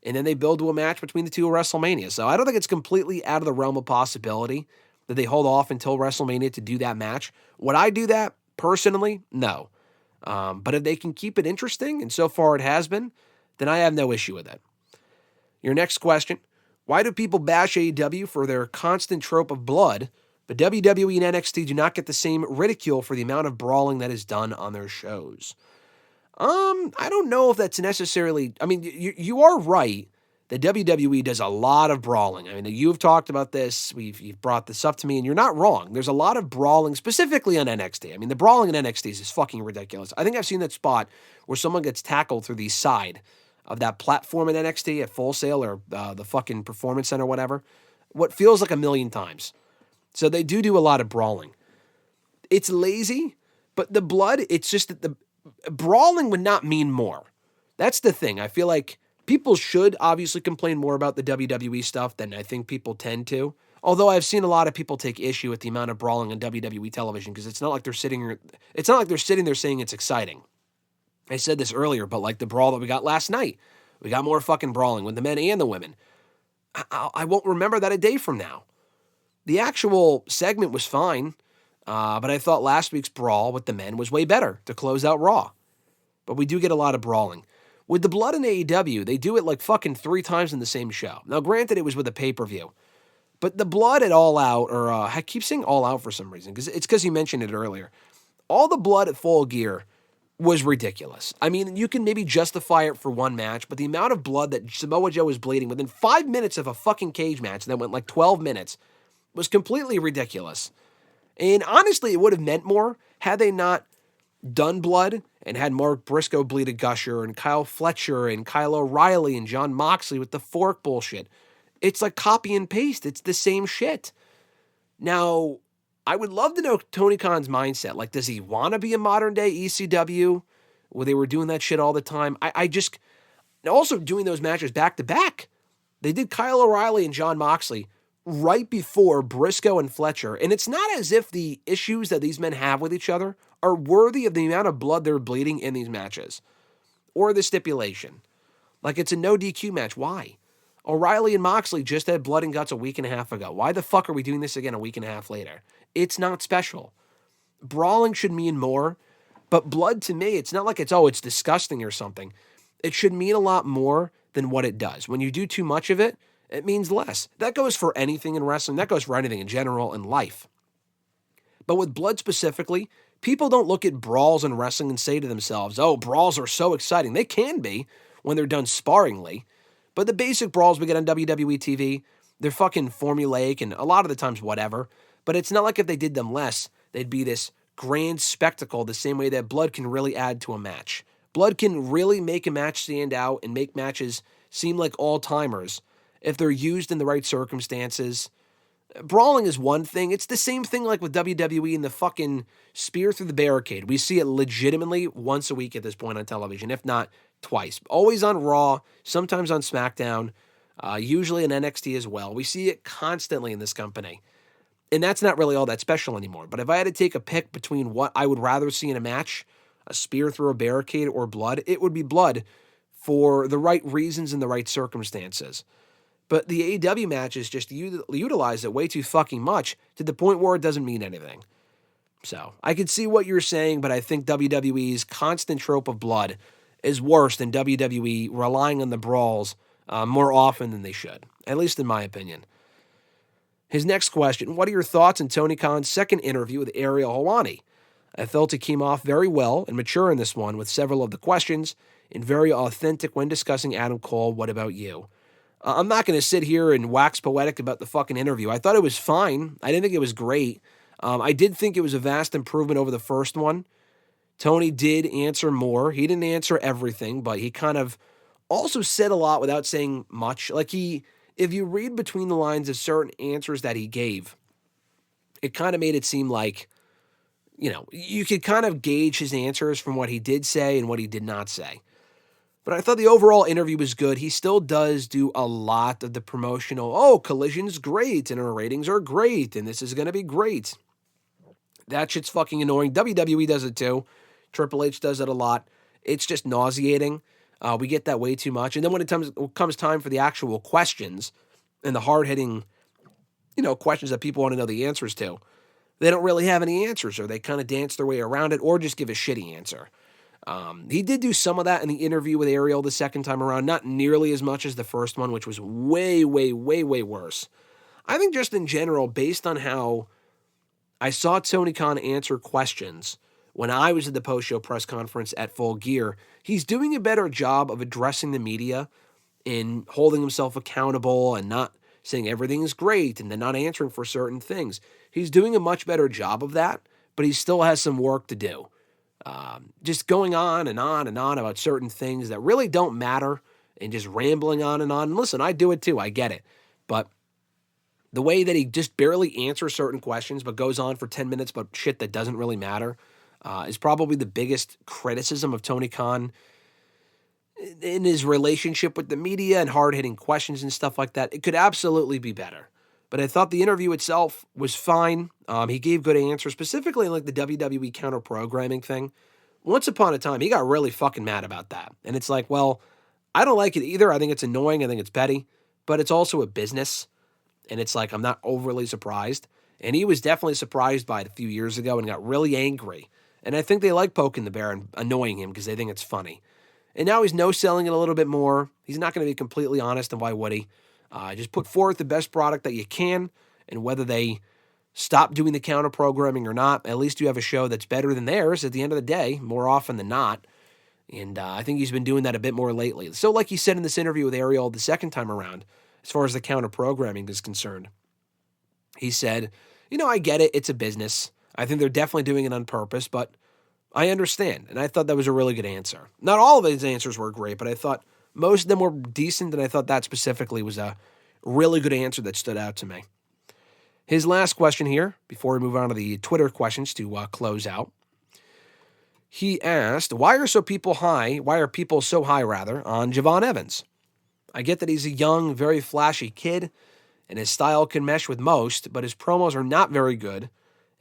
Speaker 1: And then they build to a match between the two at WrestleMania. So I don't think it's completely out of the realm of possibility that they hold off until WrestleMania to do that match. Would I do that personally? No. But if they can keep it interesting, and so far it has been, then I have no issue with it. Your next question, why do people bash AEW for their constant trope of blood, but WWE and NXT do not get the same ridicule for the amount of brawling that is done on their shows? I don't know if that's necessarily, I mean, you are right that WWE does a lot of brawling. I mean, you've talked about this, you've brought this up to me, and you're not wrong. There's a lot of brawling, specifically on NXT. I mean, the brawling in NXT is fucking ridiculous. I think I've seen that spot where someone gets tackled through the side of that platform in NXT at Full Sail or the fucking Performance Center, whatever, what feels like a million times. So they do a lot of brawling. It's lazy, but the blood, it's just that the brawling would not mean more. That's the thing. I feel like people should obviously complain more about the WWE stuff than I think people tend to. Although I've seen a lot of people take issue with the amount of brawling on WWE television because it's not like they're sitting there saying it's exciting. I said this earlier, but like the brawl that we got last night, we got more fucking brawling with the men and the women. I won't remember that a day from now. The actual segment was fine, but I thought last week's brawl with the men was way better to close out Raw. But we do get a lot of brawling. With the blood in AEW, they do it like fucking 3 times in the same show. Now, granted, it was with a pay-per-view. But the blood at All Out, or I keep saying All Out for some reason, because it's because you mentioned it earlier. All the blood at Full Gear was ridiculous. I mean, you can maybe justify it for one match, but the amount of blood that Samoa Joe was bleeding within 5 minutes of a fucking cage match that went like 12 minutes was completely ridiculous. And honestly, it would have meant more had they not done blood and had Mark Briscoe bleed a gusher and Kyle Fletcher and Kyle O'Reilly and John Moxley with the fork bullshit. It's like copy and paste. It's the same shit. Now, I would love to know Tony Khan's mindset. Like, does he want to be a modern day ECW where they were doing that shit all the time? I just, also doing those matches back to back. They did Kyle O'Reilly and John Moxley right before Briscoe and Fletcher. And it's not as if the issues that these men have with each other are worthy of the amount of blood they're bleeding in these matches or the stipulation. Like, it's a no DQ match. Why? O'Reilly and Moxley just had blood and guts a week and a half ago. Why the fuck are we doing this again a week and a half later? It's not special. Brawling should mean more, but blood to me, it's not like it's disgusting or something. It should mean a lot more than what it does. When you do too much of it, it means less. That goes for anything in wrestling. That goes for anything in general in life. But with blood specifically, people don't look at brawls in wrestling and say to themselves, oh, brawls are so exciting. They can be when they're done sparringly. But the basic brawls we get on WWE TV, they're fucking formulaic and a lot of the times whatever. But it's not like if they did them less, they'd be this grand spectacle the same way that blood can really add to a match. Blood can really make a match stand out and make matches seem like all-timers if they're used in the right circumstances. Brawling is one thing. It's the same thing like with WWE and the fucking spear through the barricade. We see it legitimately once a week at this point on television, if not twice. Always on Raw, sometimes on SmackDown, usually in NXT as well. We see it constantly in this company. And that's not really all that special anymore. But if I had to take a pick between what I would rather see in a match, a spear through a barricade or blood, it would be blood for the right reasons and the right circumstances. But the AEW matches just utilize it way too fucking much to the point where it doesn't mean anything. So I can see what you're saying, but I think WWE's constant trope of blood is worse than WWE relying on the brawls more often than they should, at least in my opinion. His next question, what are your thoughts on Tony Khan's second interview with Ariel Helwani? I felt he came off very well and mature in this one with several of the questions and very authentic when discussing Adam Cole. What about you? I'm not going to sit here and wax poetic about the fucking interview. I thought it was fine. I didn't think it was great. I did think it was a vast improvement over the first one. Tony did answer more. He didn't answer everything, but he kind of also said a lot without saying much. Like if you read between the lines of certain answers that he gave, it kind of made it seem like, you could kind of gauge his answers from what he did say and what he did not say. But I thought the overall interview was good. He still does do a lot of the promotional, Collision's great, and our ratings are great, and this is going to be great. That shit's fucking annoying. WWE does it too. Triple H does it a lot. It's just nauseating. We get that way too much. And then when it comes time for the actual questions and the hard-hitting, questions that people want to know the answers to, they don't really have any answers, or they kind of dance their way around it, or just give a shitty answer. He did do some of that in the interview with Ariel the second time around, not nearly as much as the first one, which was way, way, way, way worse. I think just in general, based on how I saw Tony Khan answer questions when I was at the post-show press conference at Full Gear, he's doing a better job of addressing the media and holding himself accountable and not saying everything is great and then not answering for certain things. He's doing a much better job of that, but he still has some work to do. Just going on and on and on about certain things that really don't matter and just rambling on and on. And listen, I do it too. I get it. But the way that he just barely answers certain questions but goes on for 10 minutes about shit that doesn't really matter is probably the biggest criticism of Tony Khan in his relationship with the media and hard-hitting questions and stuff like that. It could absolutely be better. But I thought the interview itself was fine. He gave good answers, specifically like the WWE counter-programming thing. Once upon a time, he got really fucking mad about that. And it's like, well, I don't like it either. I think it's annoying. I think it's petty. But it's also a business. And it's like, I'm not overly surprised. And he was definitely surprised by it a few years ago and got really angry. And I think they like poking the bear and annoying him because they think it's funny. And now he's no-selling it a little bit more. He's not going to be completely honest, and why would he? Just put forth the best product that you can, and whether they stop doing the counter programming or not, at least you have a show that's better than theirs at the end of the day, more often than not. And I think he's been doing that a bit more lately. So like he said in this interview with Ariel the second time around, as far as the counter programming is concerned, he said, I get it. It's a business. I think they're definitely doing it on purpose, but I understand. And I thought that was a really good answer. Not all of his answers were great, but I thought most of them were decent, and I thought that specifically was a really good answer that stood out to me. His last question here, before we move on to the Twitter questions to close out, he asked, why are people so high on Javon Evans? I get that he's a young, very flashy kid, and his style can mesh with most, but his promos are not very good,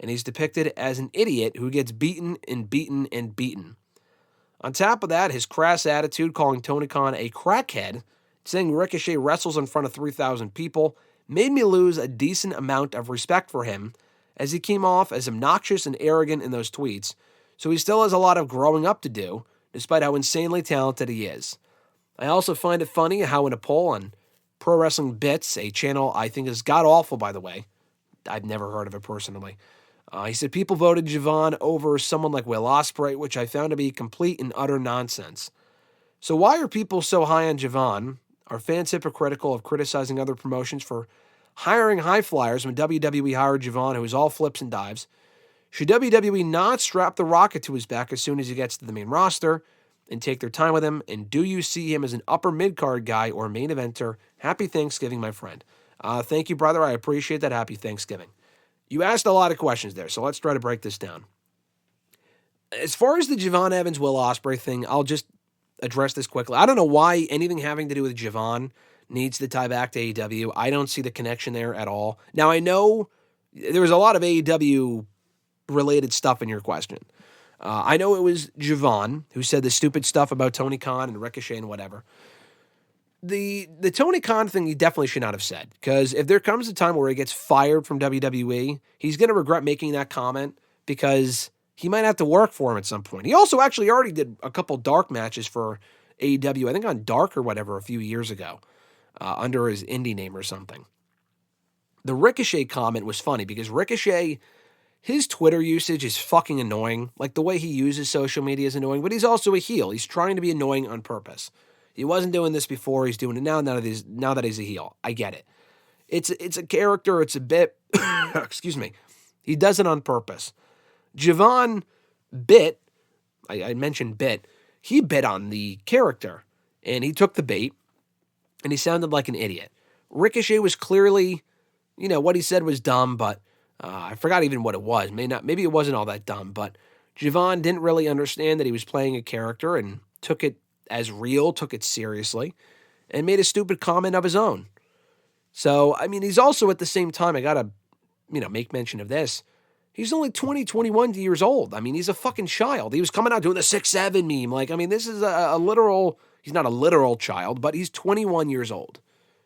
Speaker 1: and he's depicted as an idiot who gets beaten and beaten and beaten. On top of that, his crass attitude, calling Tony Khan a crackhead, saying Ricochet wrestles in front of 3,000 people, made me lose a decent amount of respect for him, as he came off as obnoxious and arrogant in those tweets, so he still has a lot of growing up to do, despite how insanely talented he is. I also find it funny how in a poll on Pro Wrestling Bits, a channel I think is god-awful, by the way, I've never heard of it personally, he said people voted Javon over someone like Will Ospreay, which I found to be complete and utter nonsense. So why are people so high on Javon? Are fans hypocritical of criticizing other promotions for hiring high flyers when WWE hired Javon, who is all flips and dives? Should WWE not strap the rocket to his back as soon as he gets to the main roster and take their time with him? And do you see him as an upper mid-card guy or main eventer? Happy Thanksgiving, my friend. Thank you, brother. I appreciate that. Happy Thanksgiving. You asked a lot of questions there, so let's try to break this down. As far as the Javon Evans, Will Ospreay thing, I'll just address this quickly. I don't know why anything having to do with Javon needs to tie back to AEW. I don't see the connection there at all. Now, I know there was a lot of AEW-related stuff in your question. I know it was Javon who said the stupid stuff about Tony Khan and Ricochet and whatever. The Tony Khan thing he definitely should not have said, because if there comes a time where he gets fired from WWE, he's going to regret making that comment because he might have to work for him at some point. He also actually already did a couple dark matches for AEW, I think on Dark or whatever, a few years ago, under his indie name or something. The Ricochet comment was funny because Ricochet, his Twitter usage is fucking annoying. Like the way he uses social media is annoying, but he's also a heel. He's trying to be annoying on purpose. He wasn't doing this before. He's doing it now that he's a heel. I get it. It's a character. It's a bit. Excuse me. He does it on purpose. Javon bit. I mentioned bit. He bit on the character, and he took the bait, and he sounded like an idiot. Ricochet was clearly, what he said was dumb, but I forgot even what it was. Maybe it wasn't all that dumb, but Javon didn't really understand that he was playing a character and took it as real, took it seriously, and made a stupid comment of his own. So, he's also at the same time, I gotta, make mention of this. He's only 21 years old. He's a fucking child. He was coming out doing the 6'7" meme. This is a literal, he's not a literal child, but he's 21 years old.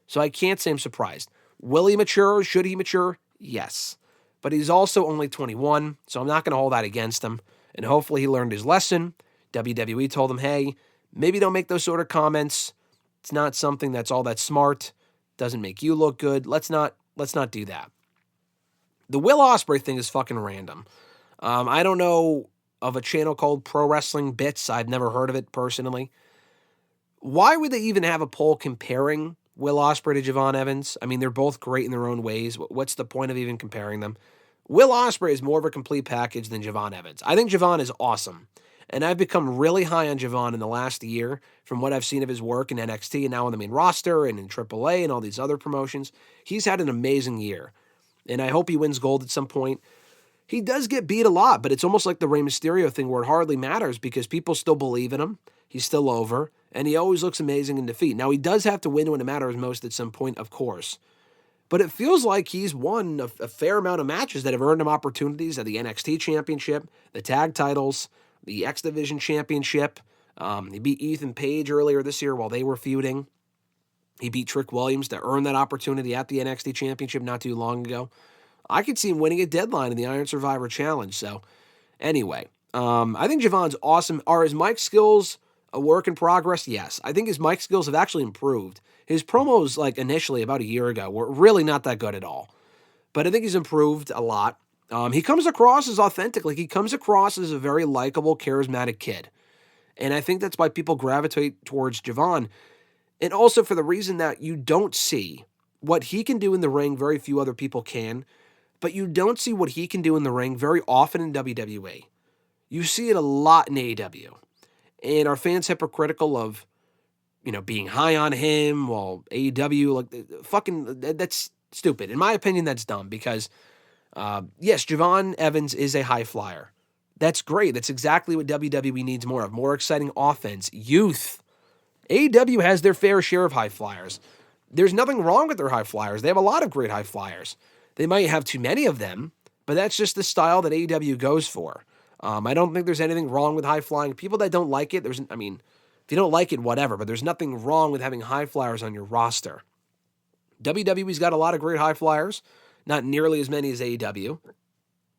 Speaker 1: So I can't say I'm surprised. Will he mature? Should he mature? Yes. But he's also only 21, so I'm not going to hold that against him. And hopefully he learned his lesson. WWE told him, hey, maybe don't make those sort of comments. It's not something that's all that smart. Doesn't make you look good. Let's not do that. The Will Ospreay thing is fucking random. I don't know of a channel called Pro Wrestling Bits. I've never heard of it personally. Why would they even have a poll comparing Will Ospreay to Javon Evans? They're both great in their own ways. What's the point of even comparing them? Will Ospreay is more of a complete package than Javon Evans. I think Javon is awesome. And I've become really high on Javon in the last year from what I've seen of his work in NXT and now on the main roster and in AAA and all these other promotions. He's had an amazing year. And I hope he wins gold at some point. He does get beat a lot, but it's almost like the Rey Mysterio thing where it hardly matters because people still believe in him. He's still over, and he always looks amazing in defeat. Now, he does have to win when it matters most at some point, of course. But it feels like he's won a fair amount of matches that have earned him opportunities at the NXT Championship, the tag titles, the X Division Championship. He beat Ethan Page earlier this year while they were feuding. He beat Trick Williams to earn that opportunity at the NXT Championship not too long ago. I could see him winning a Deadline in the Iron Survivor Challenge. So, anyway, I think Javon's awesome. Are his mic skills a work in progress? Yes. I think his mic skills have actually improved. His promos, initially about a year ago, were really not that good at all. but I think he's improved a lot. He comes across as authentic. Like, he comes across as a very likable, charismatic kid. And I think that's why people gravitate towards Javon. And also for the reason that you don't see what he can do in the ring, very few other people can, but you don't see what he can do in the ring very often in WWE. You see it a lot in AEW. And are fans hypocritical of, being high on him while AEW, that's stupid. In my opinion, that's dumb because, yes, Javon Evans is a high flyer. That's great. That's exactly what WWE needs more of. More exciting offense, youth. AEW has their fair share of high flyers. There's nothing wrong with their high flyers. They have a lot of great high flyers. They might have too many of them, but that's just the style that AEW goes for. I don't think there's anything wrong with high flying. People that don't like it, if you don't like it, whatever, but there's nothing wrong with having high flyers on your roster. WWE's got a lot of great high flyers, not nearly as many as AEW,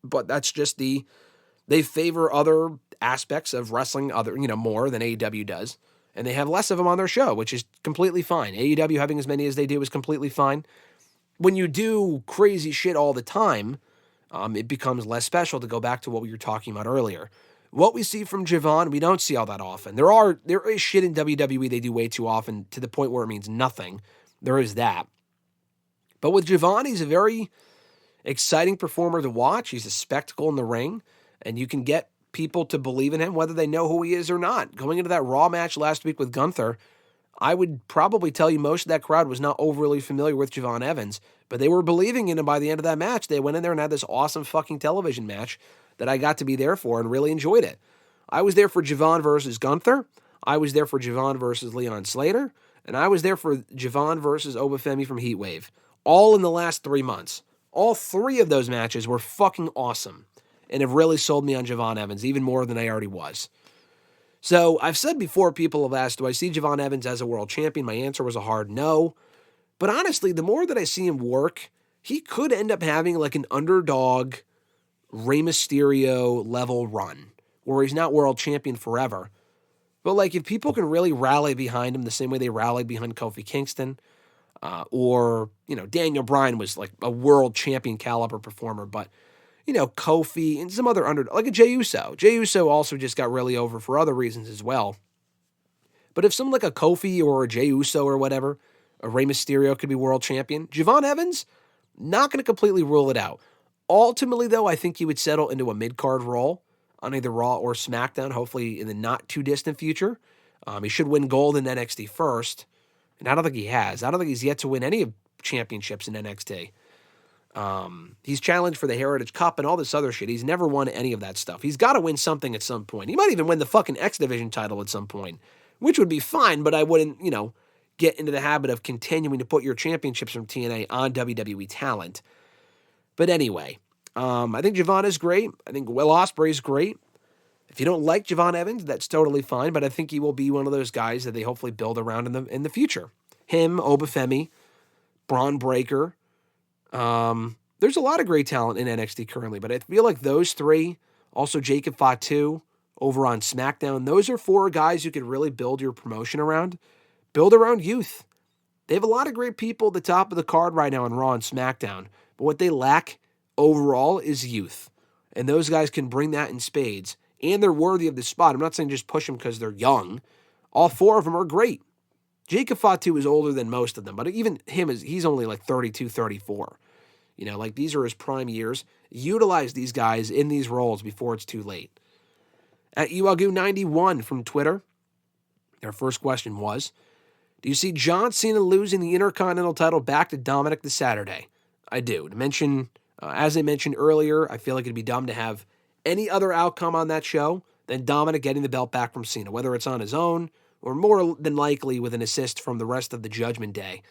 Speaker 1: but that's just they favor other aspects of wrestling more than AEW does, and they have less of them on their show, which is completely fine. AEW having as many as they do is completely fine. When you do crazy shit all the time, it becomes less special, to go back to what we were talking about earlier. What we see from Javon, we don't see all that often. There is shit in WWE they do way too often to the point where it means nothing. There is that. But with Javon, he's a very exciting performer to watch. He's a spectacle in the ring, and you can get people to believe in him whether they know who he is or not. Going into that Raw match last week with Gunther, I would probably tell you most of that crowd was not overly familiar with Javon Evans, but they were believing in him by the end of that match. They went in there and had this awesome fucking television match that I got to be there for and really enjoyed it. I was there for Javon versus Gunther. I was there for Javon versus Leon Slater. And I was there for Javon versus Obafemi from Heatwave. All in the last 3 months. All 3 of those matches were fucking awesome and have really sold me on Javon Evans, even more than I already was. So I've said before, people have asked, do I see Javon Evans as a world champion? My answer was a hard no. But honestly, the more that I see him work, he could end up having like an underdog Rey Mysterio level run where he's not world champion forever. But like, if people can really rally behind him the same way they rallied behind Kofi Kingston, or Daniel Bryan was like a world champion caliber performer, but Kofi and some other underdog, like a Jey Uso. Jey Uso also just got really over for other reasons as well. But if someone like a Kofi or a Jey Uso or whatever, a Rey Mysterio could be world champion, Javon Evans, not going to completely rule it out. Ultimately, though, I think he would settle into a mid-card role on either Raw or SmackDown, hopefully in the not-too-distant future. He should win gold in NXT first, and I don't think he has. I don't think he's yet to win any championships in NXT. He's challenged for the Heritage Cup and all this other shit. He's never won any of that stuff. He's got to win something at some point. He might even win the fucking X Division title at some point, which would be fine, but I wouldn't, get into the habit of continuing to put your championships from TNA on WWE talent. But anyway, I think Javon is great. I think Will Ospreay is great. If you don't like Javon Evans, that's totally fine, but I think he will be one of those guys that they hopefully build around in the future. Him, Obafemi, Braun Breaker. There's a lot of great talent in NXT currently, but I feel like those 3, also Jacob Fatu over on SmackDown, those are 4 guys you could really build your promotion around. Build around youth. They have a lot of great people at the top of the card right now on Raw and SmackDown, but what they lack overall is youth. And those guys can bring that in spades, and they're worthy of the spot. I'm not saying just push them because they're young. All 4 of them are great. Jacob Fatu is older than most of them, but even him, he's only like 32, 34. These are his prime years. Utilize these guys in these roles before it's too late. At Uagu91 from Twitter, their first question was, do you see John Cena losing the Intercontinental title back to Dominic this Saturday? I do. As I mentioned earlier, I feel like it'd be dumb to have any other outcome on that show than Dominic getting the belt back from Cena, whether it's on his own or more than likely with an assist from the rest of the Judgment Day.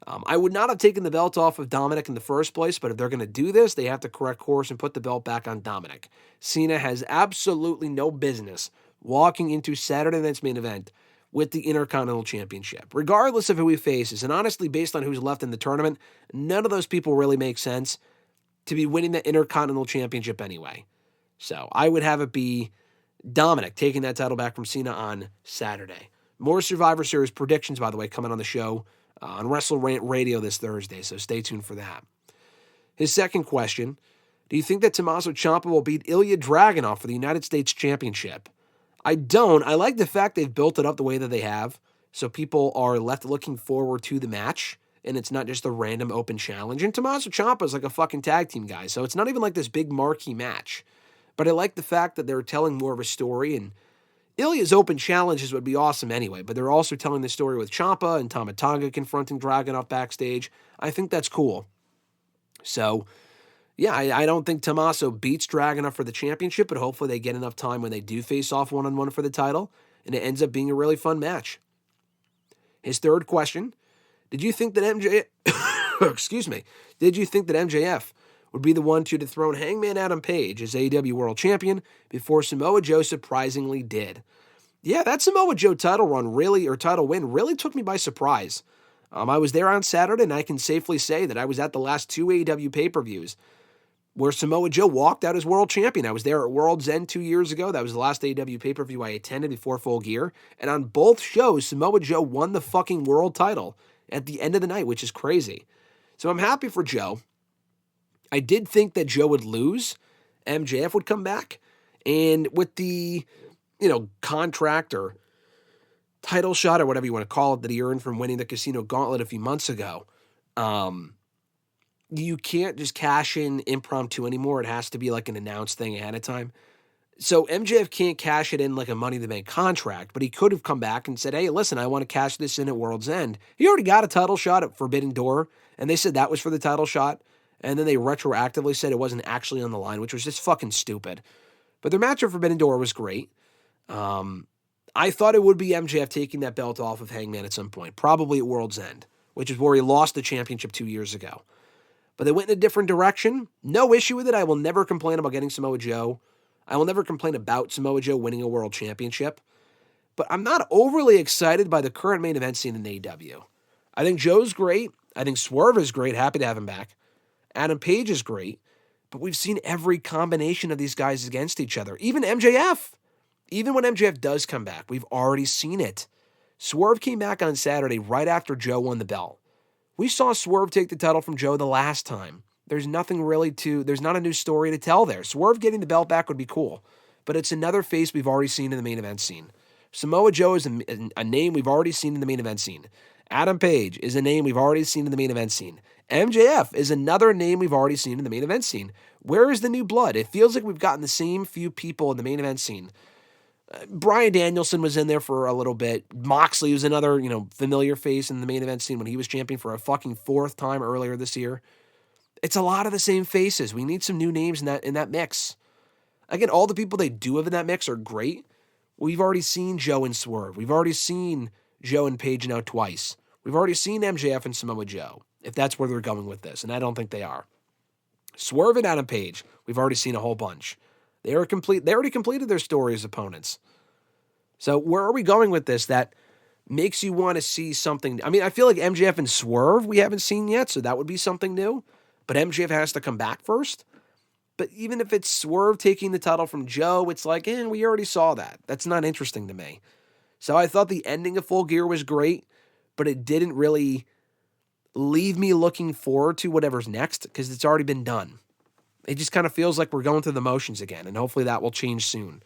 Speaker 1: I would not have taken the belt off of Dominic in the first place, but if they're going to do this, they have to correct course and put the belt back on Dominic. Cena has absolutely no business walking into Saturday night's main event with the Intercontinental Championship, regardless of who he faces. And honestly, based on who's left in the tournament, none of those people really make sense to be winning the Intercontinental Championship anyway. So I would have it be Dominic taking that title back from Cena on Saturday. More Survivor Series predictions, by the way, coming on the show on WrestleRant Radio this Thursday, so stay tuned for that. His second question, do you think that Tommaso Ciampa will beat Ilya Dragunov for the United States Championship? I don't. I like the fact they've built it up the way that they have, so people are left looking forward to the match, and it's not just a random open challenge. And Tommaso Ciampa is like a fucking tag team guy, so it's not even like this big marquee match. But I like the fact that they're telling more of a story, and Ilya's open challenges would be awesome anyway, but they're also telling the story with Ciampa and Tama Tonga confronting Dragunov backstage. I think that's cool. So, yeah, I don't think Tommaso beats Dragunov for the championship, but hopefully they get enough time when they do face off one-on-one for the title, and it ends up being a really fun match. His third question, did you think that did you think that MJF would be the one to dethrone Hangman Adam Page as AEW World Champion before Samoa Joe surprisingly did? Yeah, that Samoa Joe title win really took me by surprise. I was there on Saturday, and I can safely say that I was at the last two AEW pay-per-views where Samoa Joe walked out as world champion. I was there at World's End 2 years ago. That was the last AEW pay-per-view I attended before Full Gear. And on both shows, Samoa Joe won the fucking world title at the end of the night, which is crazy. So I'm happy for Joe. I did think that Joe would lose. MJF would come back. And with the, contract or title shot or whatever you want to call it that he earned from winning the Casino Gauntlet a few months ago, you can't just cash in impromptu anymore. It has to be like an announced thing ahead of time. So MJF can't cash it in like a Money in the Bank contract, but he could have come back and said, hey, listen, I want to cash this in at World's End. He already got a title shot at Forbidden Door, and they said that was for the title shot, and then they retroactively said it wasn't actually on the line, which was just fucking stupid. But their match at Forbidden Door was great. I thought it would be MJF taking that belt off of Hangman at some point, probably at World's End, which is where he lost the championship 2 years ago. But they went in a different direction. No issue with it. I will never complain about getting Samoa Joe. I will never complain about Samoa Joe winning a world championship. But I'm not overly excited by the current main event scene in AEW. I think Joe's great. I think Swerve is great. Happy to have him back. Adam Page is great. But we've seen every combination of these guys against each other. Even MJF. Even when MJF does come back, we've already seen it. Swerve came back on Saturday right after Joe won the belt. We saw Swerve take the title from Joe the last time. There's not a new story to tell there. Swerve getting the belt back would be cool, but it's another face we've already seen in the main event scene. Samoa Joe is a name we've already seen in the main event scene. Adam Page is a name we've already seen in the main event scene. MJF is another name we've already seen in the main event scene. Where is the new blood? It feels like we've gotten the same few people in the main event scene. Bryan Danielson was in there for a little bit. Moxley was another, familiar face in the main event scene when he was champion for a fucking fourth time earlier this year. It's a lot of the same faces. We need some new names in that mix. Again, all the people they do have in that mix are great. We've already seen Joe and Swerve. We've already seen Joe and Page now twice. We've already seen MJF and Samoa Joe, if that's where they're going with this, and I don't think they are. Swerve and Adam Page, we've already seen a whole bunch. They already completed their story as opponents. So where are we going with this that makes you want to see something? I mean, I feel like MJF and Swerve we haven't seen yet, so that would be something new. But MJF has to come back first. But even if it's Swerve taking the title from Joe, it's like, we already saw that. That's not interesting to me. So I thought the ending of Full Gear was great, but it didn't really leave me looking forward to whatever's next because it's already been done. It just kind of feels like we're going through the motions again, and hopefully that will change soon.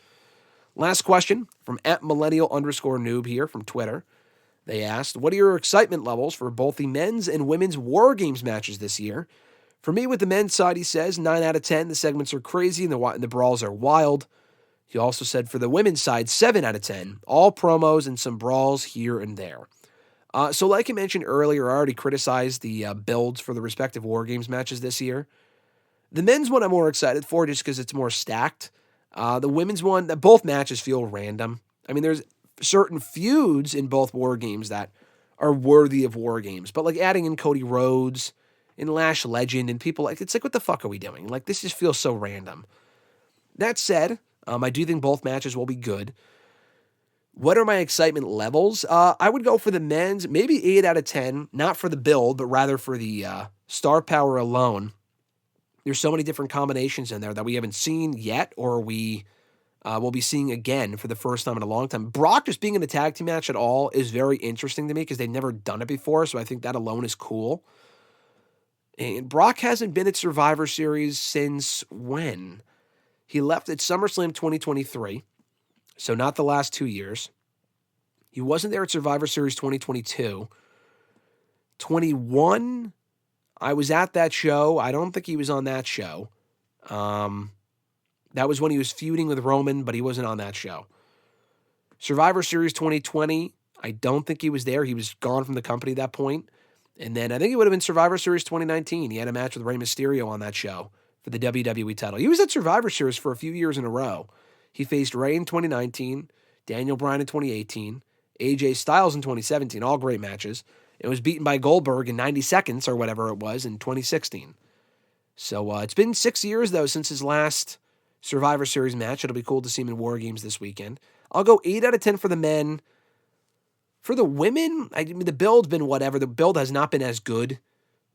Speaker 1: Last question from @millennial_noob here from Twitter. They asked, what are your excitement levels for both the men's and women's WarGames matches this year? For me, with the men's side, he says, 9 out of 10. The segments are crazy and the brawls are wild. He also said for the women's side, 7 out of 10. All promos and some brawls here and there. So like I mentioned earlier, I already criticized the builds for the respective WarGames matches this year. The men's one I'm more excited for just because it's more stacked. The women's one, both matches feel random. I mean, there's certain feuds in both WarGames that are worthy of WarGames. But like adding in Cody Rhodes and Lash Legend and people it's like, what the fuck are we doing? Like, this just feels so random. That said, I do think both matches will be good. What are my excitement levels? I would go for the men's, maybe 8 out of 10, not for the build, but rather for the star power alone. There's so many different combinations in there that we haven't seen yet, or we will be seeing again for the first time in a long time. Brock just being in a tag team match at all is very interesting to me because they've never done it before, so I think that alone is cool. And Brock hasn't been at Survivor Series since when? He left at SummerSlam 2023, so not the last 2 years. He wasn't there at Survivor Series 2022. 21, I was at that show. I don't think he was on that show. That was when he was feuding with Roman, but he wasn't on that show. Survivor Series 2020, I don't think he was there. He was gone from the company at that point. And then I think it would have been Survivor Series 2019. He had a match with Rey Mysterio on that show for the WWE title. He was at Survivor Series for a few years in a row. He faced Rey in 2019, Daniel Bryan in 2018, AJ Styles in 2017, all great matches. It was beaten by Goldberg in 90 seconds or whatever it was in 2016. So it's been 6 years, though, since his last Survivor Series match. It'll be cool to see him in WarGames this weekend. I'll go 8 out of 10 for the men. For the women, I mean, the build's been whatever. The build has not been as good,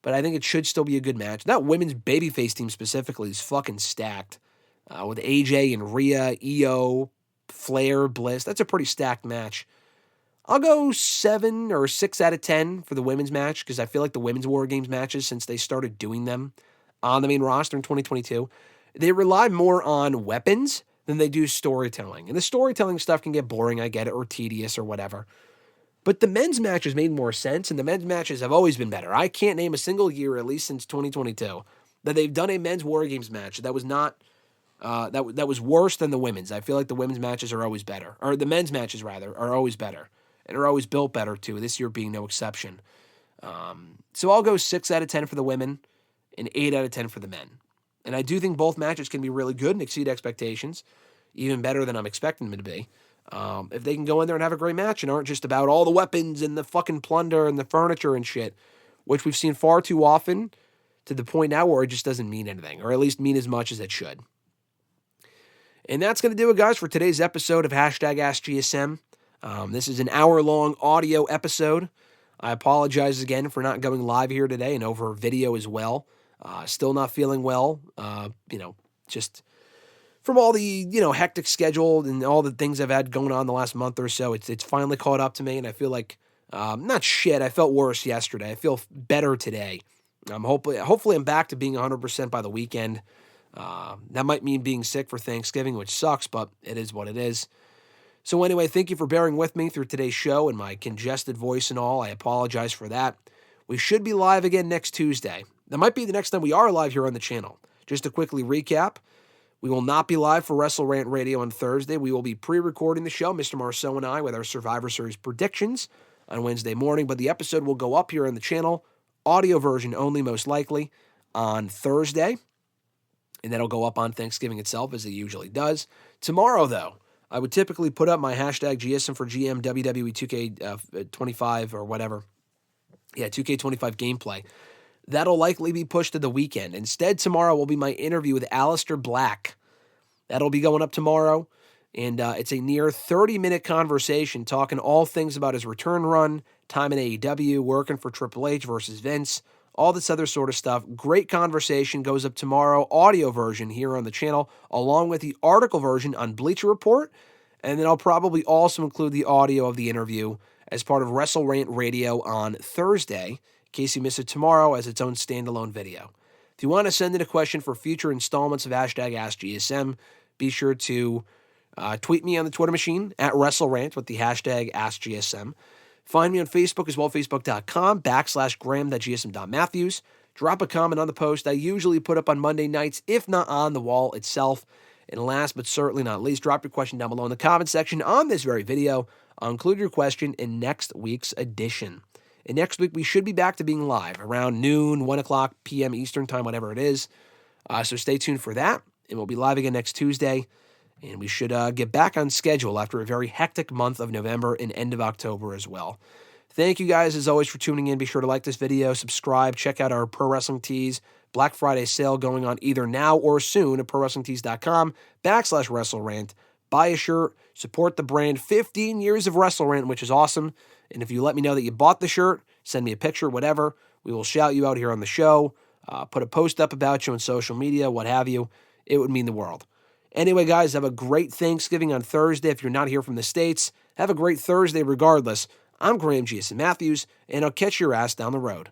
Speaker 1: but I think it should still be a good match. That women's babyface team specifically is fucking stacked. With AJ and Rhea, Io, Flair, Bliss. That's a pretty stacked match. I'll go 7 or 6 out of 10 for the women's match because I feel like the women's WarGames matches, since they started doing them on the main roster in 2022, they rely more on weapons than they do storytelling. And the storytelling stuff can get boring, I get it, or tedious or whatever. But the men's matches made more sense, and the men's matches have always been better. I can't name a single year, at least since 2022, that they've done a men's WarGames match that was not that was worse than the women's. I feel like the women's matches are always better, or the men's matches rather are always better, and are always built better too. This year being no exception. So I'll go 6 out of 10 for the women, and 8 out of 10 for the men. And I do think both matches can be really good and exceed expectations, even better than I'm expecting them to be. If they can go in there and have a great match and aren't just about all the weapons and the fucking plunder and the furniture and shit, which we've seen far too often to the point now where it just doesn't mean anything, or at least mean as much as it should. And that's going to do it, guys, for today's episode of #AskGSM. This is an hour-long audio episode. I apologize again for not going live here today and over video as well. Still not feeling well, just from all the, hectic schedule and all the things I've had going on the last month or so. It's finally caught up to me, and I feel like, not shit, I felt worse yesterday. I feel better today. Hopefully I'm back to being 100% by the weekend. That might mean being sick for Thanksgiving, which sucks, but it is what it is. So anyway, thank you for bearing with me through today's show and my congested voice and all. I apologize for that. We should be live again next Tuesday. That might be the next time we are live here on the channel. Just to quickly recap, we will not be live for WrestleRant Radio on Thursday. We will be pre-recording the show, Mr. Marceau and I, with our Survivor Series predictions on Wednesday morning, but the episode will go up here on the channel, audio version only most likely, on Thursday, and that'll go up on Thanksgiving itself as it usually does. Tomorrow, though, I would typically put up my #GSM for GM WWE 2K25 or whatever. Yeah, 2K25 gameplay. That'll likely be pushed to the weekend. Instead, tomorrow will be my interview with Aleister Black. That'll be going up tomorrow, and it's a near 30-minute conversation talking all things about his return run, time in AEW, working for Triple H versus Vince, all this other sort of stuff. Great conversation goes up tomorrow, audio version here on the channel, along with the article version on Bleacher Report, and then I'll probably also include the audio of the interview as part of WrestleRant Radio on Thursday, in case you miss it tomorrow as its own standalone video. If you want to send in a question for future installments of #AskGSM, be sure to tweet me on the Twitter machine at WrestleRant with the #AskGSM. Find me on Facebook as well, facebook.com/Graham.GSM.Matthews. Drop a comment on the post I usually put up on Monday nights, if not on the wall itself. And last but certainly not least, drop your question down below in the comment section on this very video. I'll include your question in next week's edition. And next week, we should be back to being live around noon, 1 o'clock p.m. Eastern time, whatever it is. So stay tuned for that. And we'll be live again next Tuesday. And we should get back on schedule after a very hectic month of November and end of October as well. Thank you guys, as always, for tuning in. Be sure to like this video, subscribe, check out our Pro Wrestling Tees Black Friday sale going on either now or soon at ProWrestlingTees.com/WrestleRant. Buy a shirt, support the brand. 15 years of WrestleRant, which is awesome. And if you let me know that you bought the shirt, send me a picture, whatever. We will shout you out here on the show, put a post up about you on social media, what have you. It would mean the world. Anyway, guys, have a great Thanksgiving on Thursday. If you're not here from the States, have a great Thursday regardless. I'm Graham GSM Matthews, and I'll catch your ass down the road.